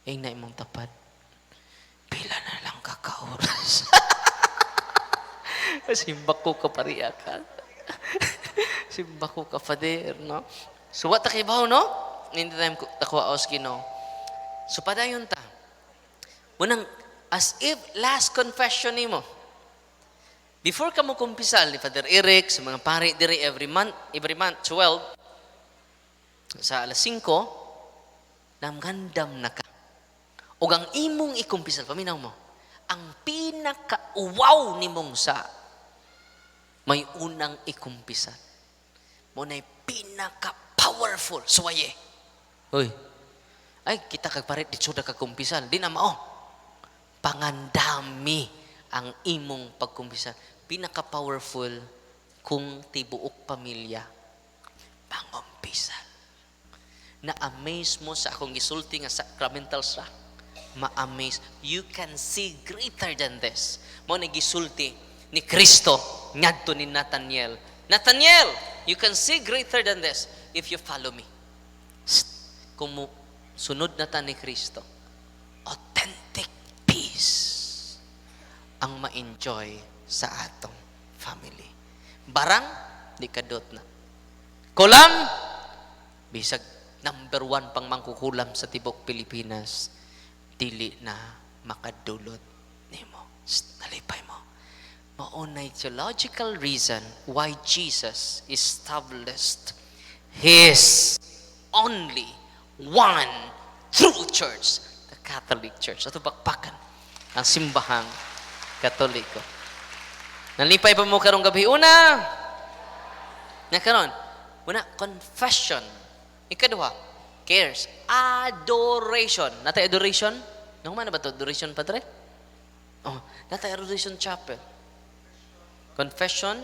Ay na imong tapad. Pila na lang kaka-oras. Simba ko ka pariya ka. Simba ko ka, Father, no? So, what takibaw, no? Hindi tayo takuwaos, Ginoo. So, padayon ta. Munang, as if last confession ni mo. Before ka mo kumpisal ni Father Eric, sa mga pari diri every month, 12, sa alas 5, namgandam na ka. O ang imong ikumpisal, paminaw mo, ang pinaka-uwaw ni mong sa may unang ikumpisal. Mo na'y pinaka-powerful. Suwaye. Uy. Ay, kita kagparit di suda kakumpisal. Di na mao. Pangandami ang imong pagkumpisal. Pinaka-powerful kung tibuok pamilya. Pangumpisal. Na-amaze mo sa akong gisulti nga sacramental sa ma-amaze. You can see greater than this. Mo nagisulti ni Kristo ngadto ni Nathaniel. Nathaniel, you can see greater than this if you follow me. Kung sunod na ta ni Kristo, authentic peace ang ma-enjoy sa atong family. Barang, di kadot na. Kulam, bisag number 1 pang mangkukulam sa tibok Pilipinas, dili na makadulot nimo. Nalipay mo. Maunay theological reason why Jesus established His only one true church, the Catholic Church. Ato bakbakan ang simbahang Katoliko. Nalipay pa mo karong gabi. Una, confession. Ikadua, Cares. Adoration. Natay adoration? Nung man na ba ito? Adoration, Padre? Oh, natay adoration chapel. Confession.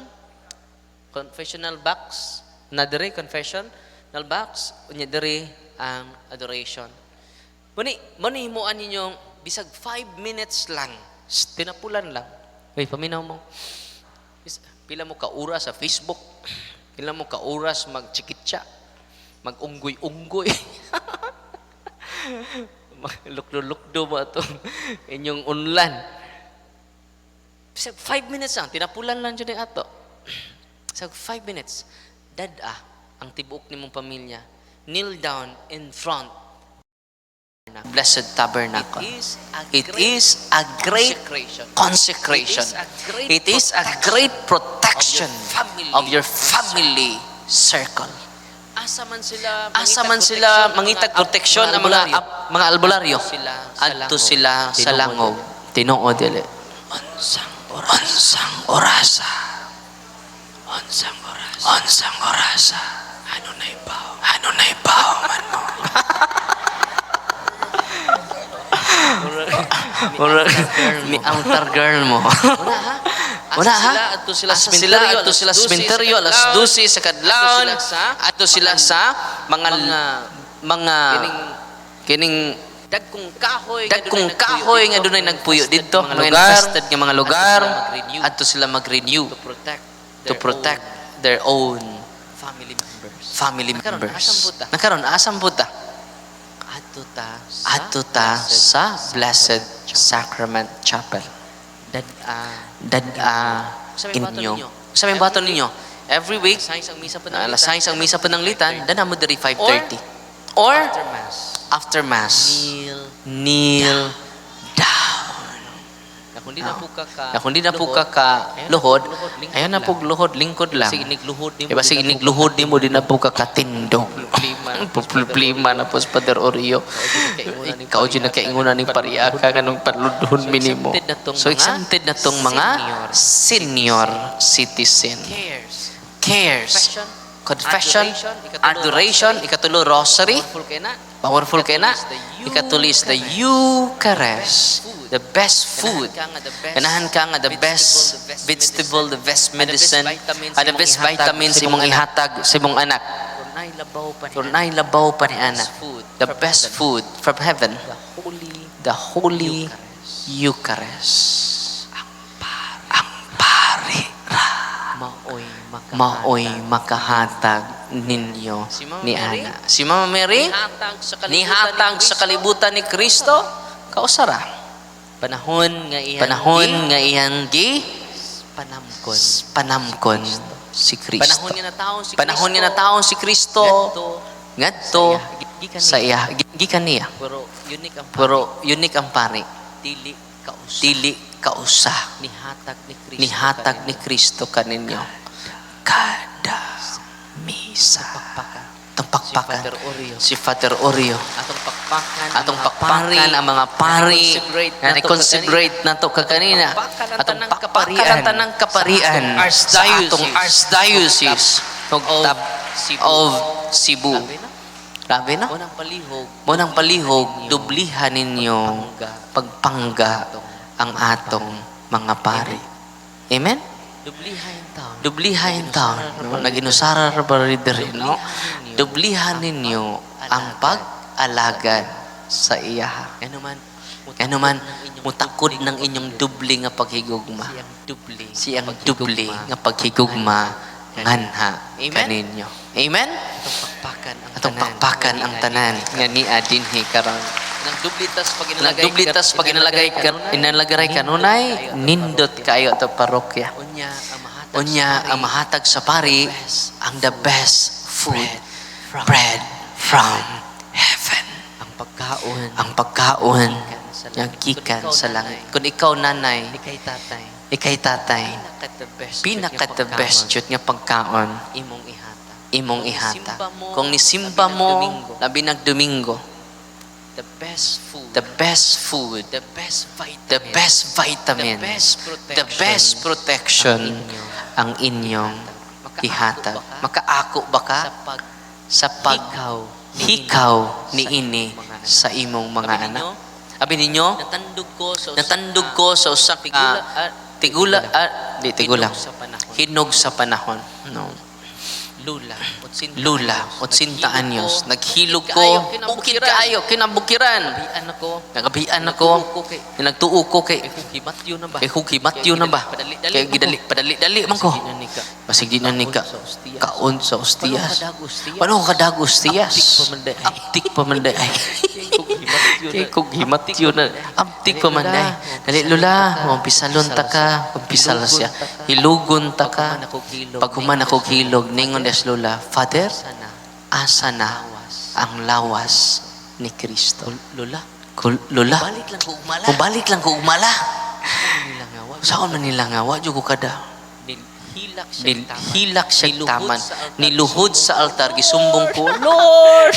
Confessional box. Na diri, confessional box. Unya diri ang adoration. Muni himuan ninyong bisag 5 minutes lang. Tinapulan lang. Uy, paminaw mo. Pila mo ka oras sa Facebook. Pila mo ka oras magchikitsa. Mag-unggoy-unggoy. Lukdo-lukdo ba ito? Inyong unlan. Bisag 5 minutes lang. Tinapulan lang dyan yung ato. Bisag 5 minutes. Dada ang tibuok ni mong pamilya. Kneel down in front. Blessed Tabernacle. It is a great consecration. It is a great protection of your family circle. Asa man sila mangitag proteksyon ang mga albularyo. Adto sila sa langob. Tinuod dili. Unsang orasa. Ano na ibaw man mo. Mi altar girl mo. Una ha? Ato sila sa sementeryo alas 12 sa kadlawon. Ato sila sa mga kining dagkong kahoy nga dunay nagpuyo dito, mga infested nga mga lugar. Ato sila mag-renew to protect their own family members. Nakaron asam buta? Ato ta sa Blessed Sacrament Chapel. Inyo. Sa may baton ninyo. Every week, alas 6 ang misa pananglitan, dana mo diri 5:30. Or after Mass, kneel down. Kung di na po ka luhod, ayan na po luhod, lingkod lang. Iba sige nigluhod ni mo, di na po ka katindog. Problema na po sa Father Oreo. Ikaw dyan na kaingunan ni Pariaka kanong panludhon minimo. So exempted na tong mga senior citizen. Cares. Confession, adoration, ikatulo rosary, powerful kay na. Ikatulo is the Eucharist, the best food. Ganahan ka nga the best vegetable, the best medicine, the best vitamins sa imong ihatag sa imong anak. Tunay labaw pa ni anak. The best food from heaven, the Holy Eucharist. Maoy makahatag ninyo ni Ana. Si Mama Mary, nihatag sa kalibutan ni Kristo, kausara. Panahon nga iyang panamkon si Kristo. Panahon niya na taong si Kristo, ngadto sa iya, gikan niya. Pero unique ang pari. Dili kausa. Nihatag ni Kristo kaninyo. Kada misa. Pakpakan si Father Oreo. Atong pakpakan ang mga pari na i-considerate na to kakanina. Atong pakpakan tanang kaparian sa atong Archdiocese of Cebu. Grabe na? Munang palihog, dublihan ninyo pagpangga ang atong mga pari. Amen? Dublihan taon. Naginusara ba rin, no? Dublihan ninyo ang pag-alagad sa iya. Ano man, mutakod ng inyong dubli nga paghigugma. Siyang dubli nga paghigugma nganha kaninyo. Amen? Atong pakpakan ang tanan nga ni adinhi karon. Nagdublitas pag inalagay kanunay, nindot kayo to parokya. Unya ang mahatag sa pari ang the best food, bread from heaven. Ang pagkaon nga gikan sa langit. Kung ikaw nanay, ikay tatay, pinakat the best yun nga pagkaon imong ihata. Kung nisimba mo, labi nagdomingo, the best food, the best vitamins, the best protection ang inyong ihatag. Makaako ba ka sa hikaw niini sa imong mga anak. Abi ninyo, natandog ko sa usa ka hinog sa panahon. No. Lula, 80 anyos. Naghilog ko, bukid kaayo, kinabukiran. Nagabian ako, nagtuo ko kay hugimatyo na ba? Kaya padali man ko. Basig di na ni ka, kaon sa ostiyas. Ano ka kadag ostiyas? Aptik pamanday. Kaya hugimatyo na, aptik pamanday. Dali lula, umpisalon ta ka, umpisal siya. Hilugon ta ka. Pag human ako hilog, ningon des lula, Father, asa na ang lawas ni Kristo? Lula? Balik lang ko umala. Saan man nila nga? Wadyo ko kada. Nilhilak siya taman. Niluhod sa altar. Gisumbong ko, Lord!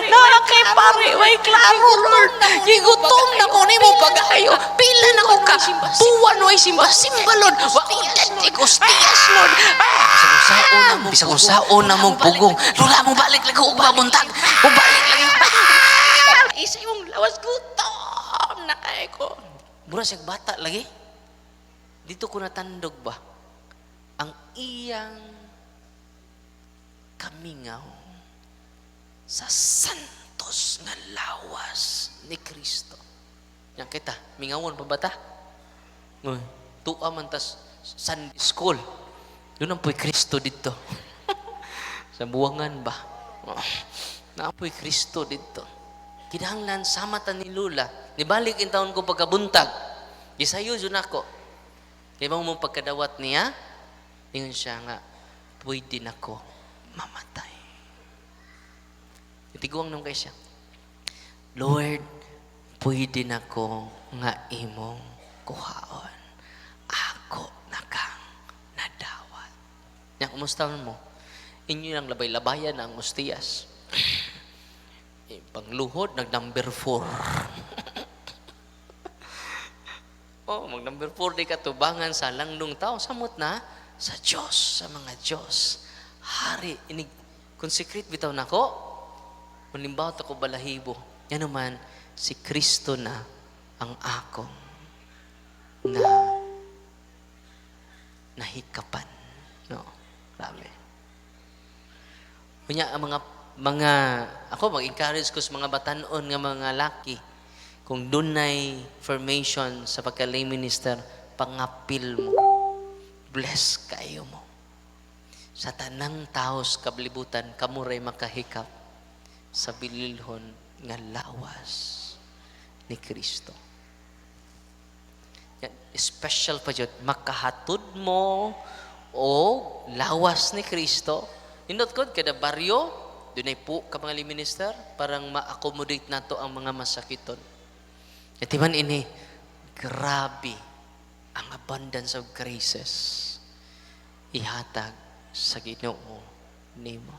Nakakipari! Way klaro, Lord! Gigutom na ko ni mo pag-ayo. Pila na ko ka. Buwan way simba, Lord. Wakulit ikustiyas, Lord. Bisa kung saon na mong pugong. Lula mong balik lang ko upabuntag. Balik lang yung isa yung lawas gutom na kaya ko. Mura siya bata lagi. Dito ko natandog ba? Ang iyang kamingaw sa santos nga lawas ni Kristo. Yan kita, mingawon pa bata? Tuwa man tas Sunday school. Doon ang po'y Kristo dito. Sa buwangan ba? Naapoy Kristo dito. Kinahanglan sama ta ni Lula. Nibalik in taon ko pagkabuntag. Gisayo yun ako. Kaya mong pagkadawat niya, ingon siya nga, pwede na ko mamatay. Itiguang nung kay siya, Lord, pwede na ko nga imong kuhaon. Ako na kang nadawat. Yan, kumusta mo? Inyo lang labay-labayan ang ostiyas. Pangluhod, nag-number 4. Mag number 4 di katubangan sa langnong tao. Samot na sa Diyos, sa mga Diyos. Hari, consecrate bitaw na ko. Malimbaw ako balahibo. Yan naman, si Kristo na ang akong na nahikapan. No, grabe. Kunya ang mga ako mag-encourage ko sa mga batanon nga mga laki kung dunay formation sa pagka-lay minister, pangapil mo. Bless kayo mo. Sa tanang tao sa kablibutan, kamuray makahikap sa bililhon nga lawas ni Kristo. Yan, special pa dyan, makahatod mo o lawas ni Kristo. Indot ko, kada baryo, dunay po ka mga minister, parang ma-accommodate na to ang mga masakiton. At iban ini, grabe ang abundance of graces ihatag sa Ginoo nimo.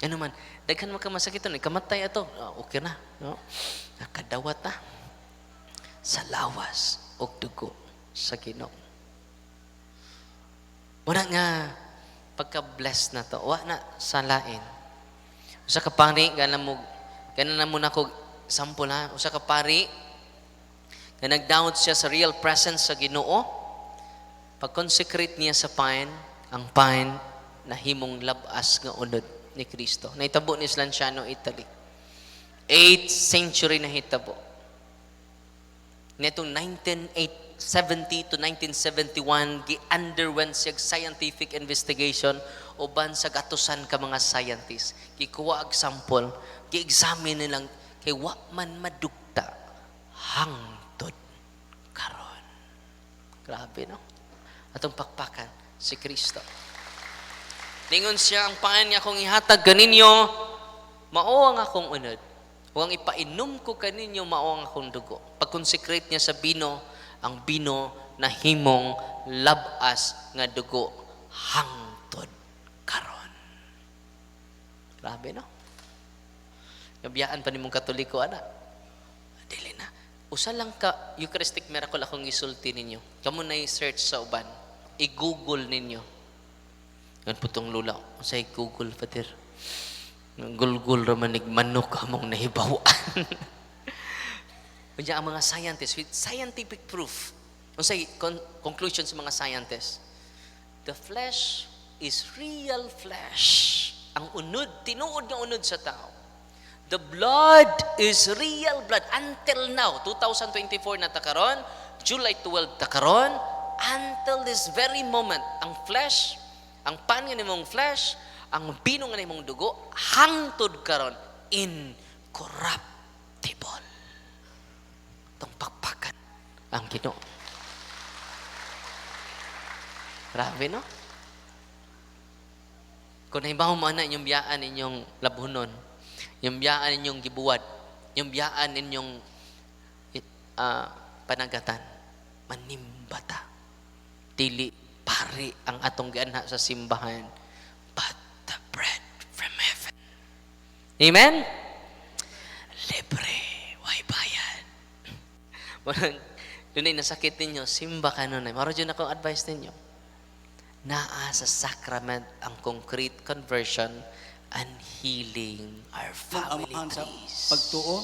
Ano man, daghan man ka masakiton, ikamatay ato, okay na, no? Nakadawat na sa lawas o dugo sa Ginoo. Muna nga, pagka-bless na to, wa na sa lain. Usa ka pari, gana na muna ko sample ha, usa ka pari, na nag-doubt siya sa real presence sa Ginoo, pag-consecrate niya sa pain, ang pain na himong labas nga unod ni Kristo. Naitabo ni Slanciano, Italy. 8th century na hitabo. Netong 1970 to 1971, gi-underwent siya scientific investigation uban sa gatusan ka mga scientists. Gikuha ag sample, gi-examine nilang kay wa man madugta hangtod karon. Grabe, no? Atong pakpakan si Kristo. Ningon siya, ang paan niya akong ihatag kaninyo, mao ang akong unod. Huwag ipainom ko kaninyo, mao ang akong dugo. Pag-consecrate niya sa bino, ang bino na himong labas nga dugo hangtod karon. Grabe, no? Nabiyaan pa ni mong Katoliko, ana. Dili na. Usa lang ka Eucharistic miracle akong isulti ninyo. Kamu na i-search sa uban. I-google ninyo. Yan putong lula. Sa i-google, Father. Gulgul raman manok among nahibawaan. Kanya ang mga scientists with scientific proof. Unsay conclusion sa mga scientists? The flesh is real flesh. Ang unod, tinuod nga unod sa tao. The blood is real blood. Until now, 2024 na takaron, July 12 takaron, until this very moment, ang flesh, ang pan nga nimong flesh, ang bino nga nimong dugo, hangtod karon, incorruptible. Itong pakpakan ang Ginoo. Grabe, no? Kung nahibaw mo na inyong biyaan inyong labhunon, yung biyaan ninyong gibuwad, yung biyaan ninyong panagatan, manimbata. Dili pari ang atong gianha sa simbahan, but the bread from heaven. Amen? Libre, way bayan. Doon ay nasakit ninyo, simba ka nun. Maro dyan akong advice ninyo. Naa sa sacrament ang concrete conversion and healing our family Amahan sa trees. pagtuo.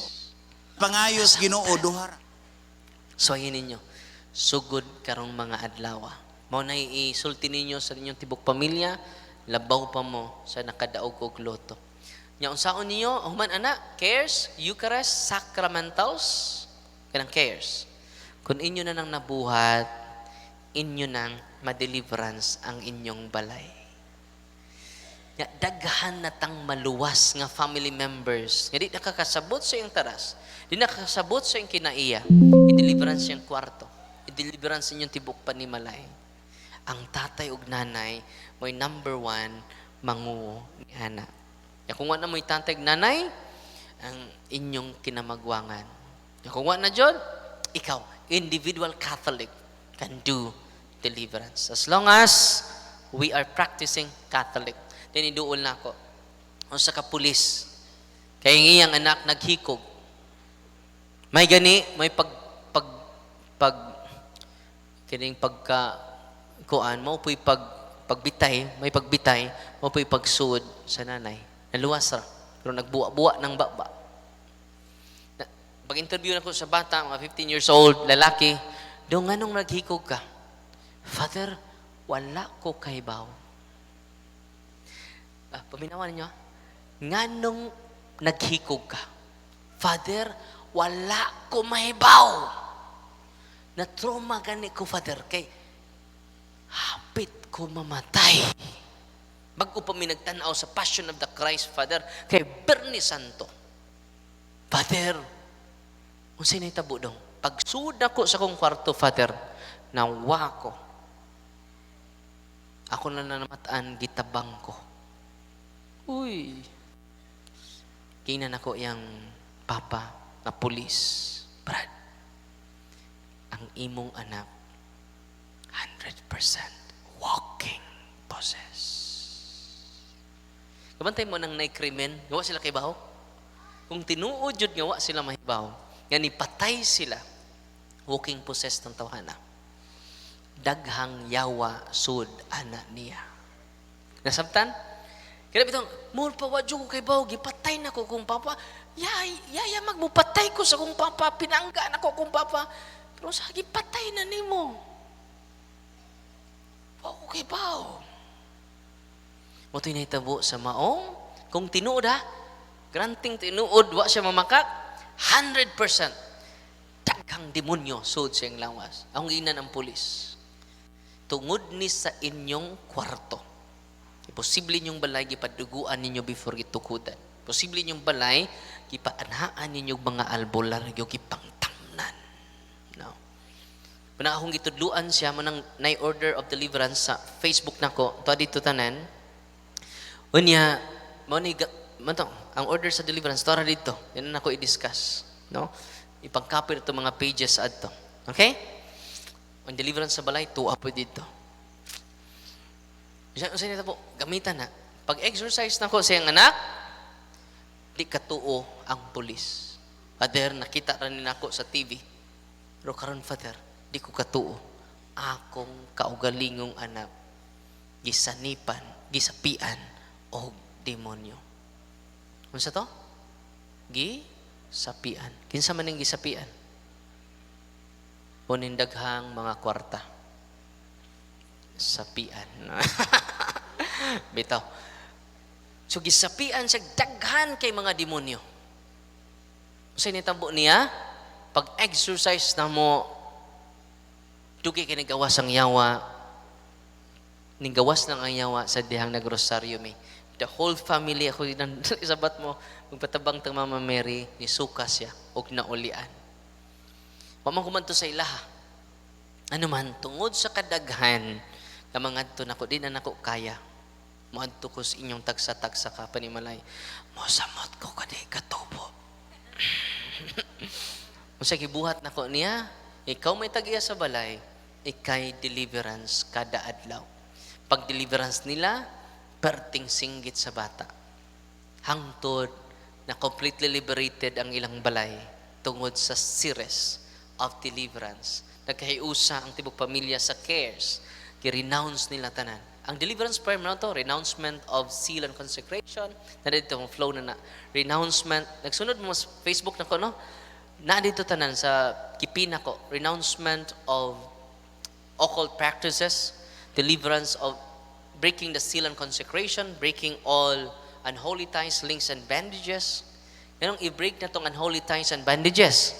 Pangayos Ginoo duhara. So ayun ninyo, sugod karong mga adlaw. Mao na isulti ninyo sa inyong tibok pamilya, labaw pa mo sa nakadaog og loto. Nya unsaon ninyo, human ana, cares, Eucharist, sacramentals, kanang cares. Kung inyo na nang nabuhat, inyo nang ma-deliverance ang inyong balay. Ya, daghan na tang maluwas nga family members nga di nakakasabot sa iyong taras, di nakakasabot sa iyong kinaiya, i-deliverance yung kwarto, i-deliverance inyong tibok panimalay. Ang tatay ug nanay mo'y number 1 manguo ni ana. Ya, kung wala mo'y tatay ug nanay, ang inyong kinamagwangan. Ya, kung wala na dyan, ikaw, individual Catholic, can do deliverance. As long as we are practicing Catholic. Then iduol na ako. O sa kapulis. Kaya iyang anak naghikog. May gani, may kining kuan mo po'y pagbitay, may pagbitay, mo po'y pagsuod sa nanay. Naluwas ra. Pero nagbuwa-buwa ng baba. Pag-interview na ko sa bata, mga 15 years old, lalaki, doon nga nung naghikog ka, Father, wala ko kaibaw. Paminawan niyo, nga nung naghikog ka, Father, wala ko mahibaw. Na-trauma gani ko, Father, kay hapit ko mamatay. Bago pa minagtanaw sa Passion of the Christ, Father, kay Bernie Santo. Father, unsay na itabo dong? Pagsud ako sa kong kwarto, Father, nawa ko. Ako na namataan, gitabang ko. Uy. Kinan ako yung papa na pulis. Brad, ang imong anak, 100% walking possess. Kabantay mo nang naikrimen, gawa sila kay baho? Kung tinuod yun, gawa sila mahibaw. Nga nipatay sila, walking possess ng tawhana. Daghang yawa sud ana niya. Nasabtan? Kaya bitong, more pa wadyo ko kay bawo, gipatay na ko kung papa. Yaya magmupatay ko sa kung papa, pinangga na ko kung papa. Pero sa gipatay na nimo. Bawo kay bawo. Mo to inahitabo sa maong, kung tinuod ha, granting tinuod, wa siya mamakak, 100%. Daghang demonyo sud sa iyang lawas. Ang ina ng pulis. Tungod ni sa inyong kwarto. Posible ninyong balay gipaduguan ninyo before gitukudan. Posible ninyong balay gipaanhaan ninyong mga albular gipangtamnan. No. Muna akong gitudluan siya mo nang order of deliverance sa Facebook nako. To dito tanan. Unya mo ni ang order sa deliverance to dito. Yan na ako i-discuss, no? Ipang-copy ito mga pages adto. Okay? Ang deliverance sa balay, tuwa po dito. Kasi nito po, gamitan na. Pag-exercise na ko sa iyang anak, di katuo ang pulis. Father, nakita rin ako sa TV. Pero karon Father, di ko katuo. Akong kaugalingong anak, gisanipan, gisapian, o demonyo. Unsa to? Gisapian. Kinsa man ning gisapian? Punindaghang mga kwarta. Sapian. Bitaw. So gisapian siya daghan kay mga demonyo. Sa nitabo niya, pag-exercise na mo, dugi kay nagawas ang yawa, nigawas ng ang yawa sa dihang nagrosaryo mi. The whole family, ako isabat mo, magpatabang tang Mama Mary, ni sukas siya, og naulian. Pamang kumanto sa ilaha. Ano man, tungod sa kadaghan, na mga nako, di na nako kaya. Muadto ko sa inyong tagsa-tagsa ka, panimalay. Mosamot ko kadi katubo. Kung gibuhat nako niya, ikaw may tagiya sa balay, ikay deliverance kada adlaw. Pag deliverance nila, perting singgit sa bata. Hangtod na completely liberated ang ilang balay tungod sa series of deliverance. Nagkahiusa ang tibok pamilya sa cares. I-renounce nila tanan. Ang deliverance prayer mo to, renouncement of seal and consecration. Na dito ang flow na renouncement. Nagsunod mo sa Facebook na ko, no? Na dito tanan sa kipina ko. Renouncement of occult practices. Deliverance of breaking the seal and consecration. Breaking all unholy ties, links, and bandages. Ganong i-break na tong unholy ties and bandages.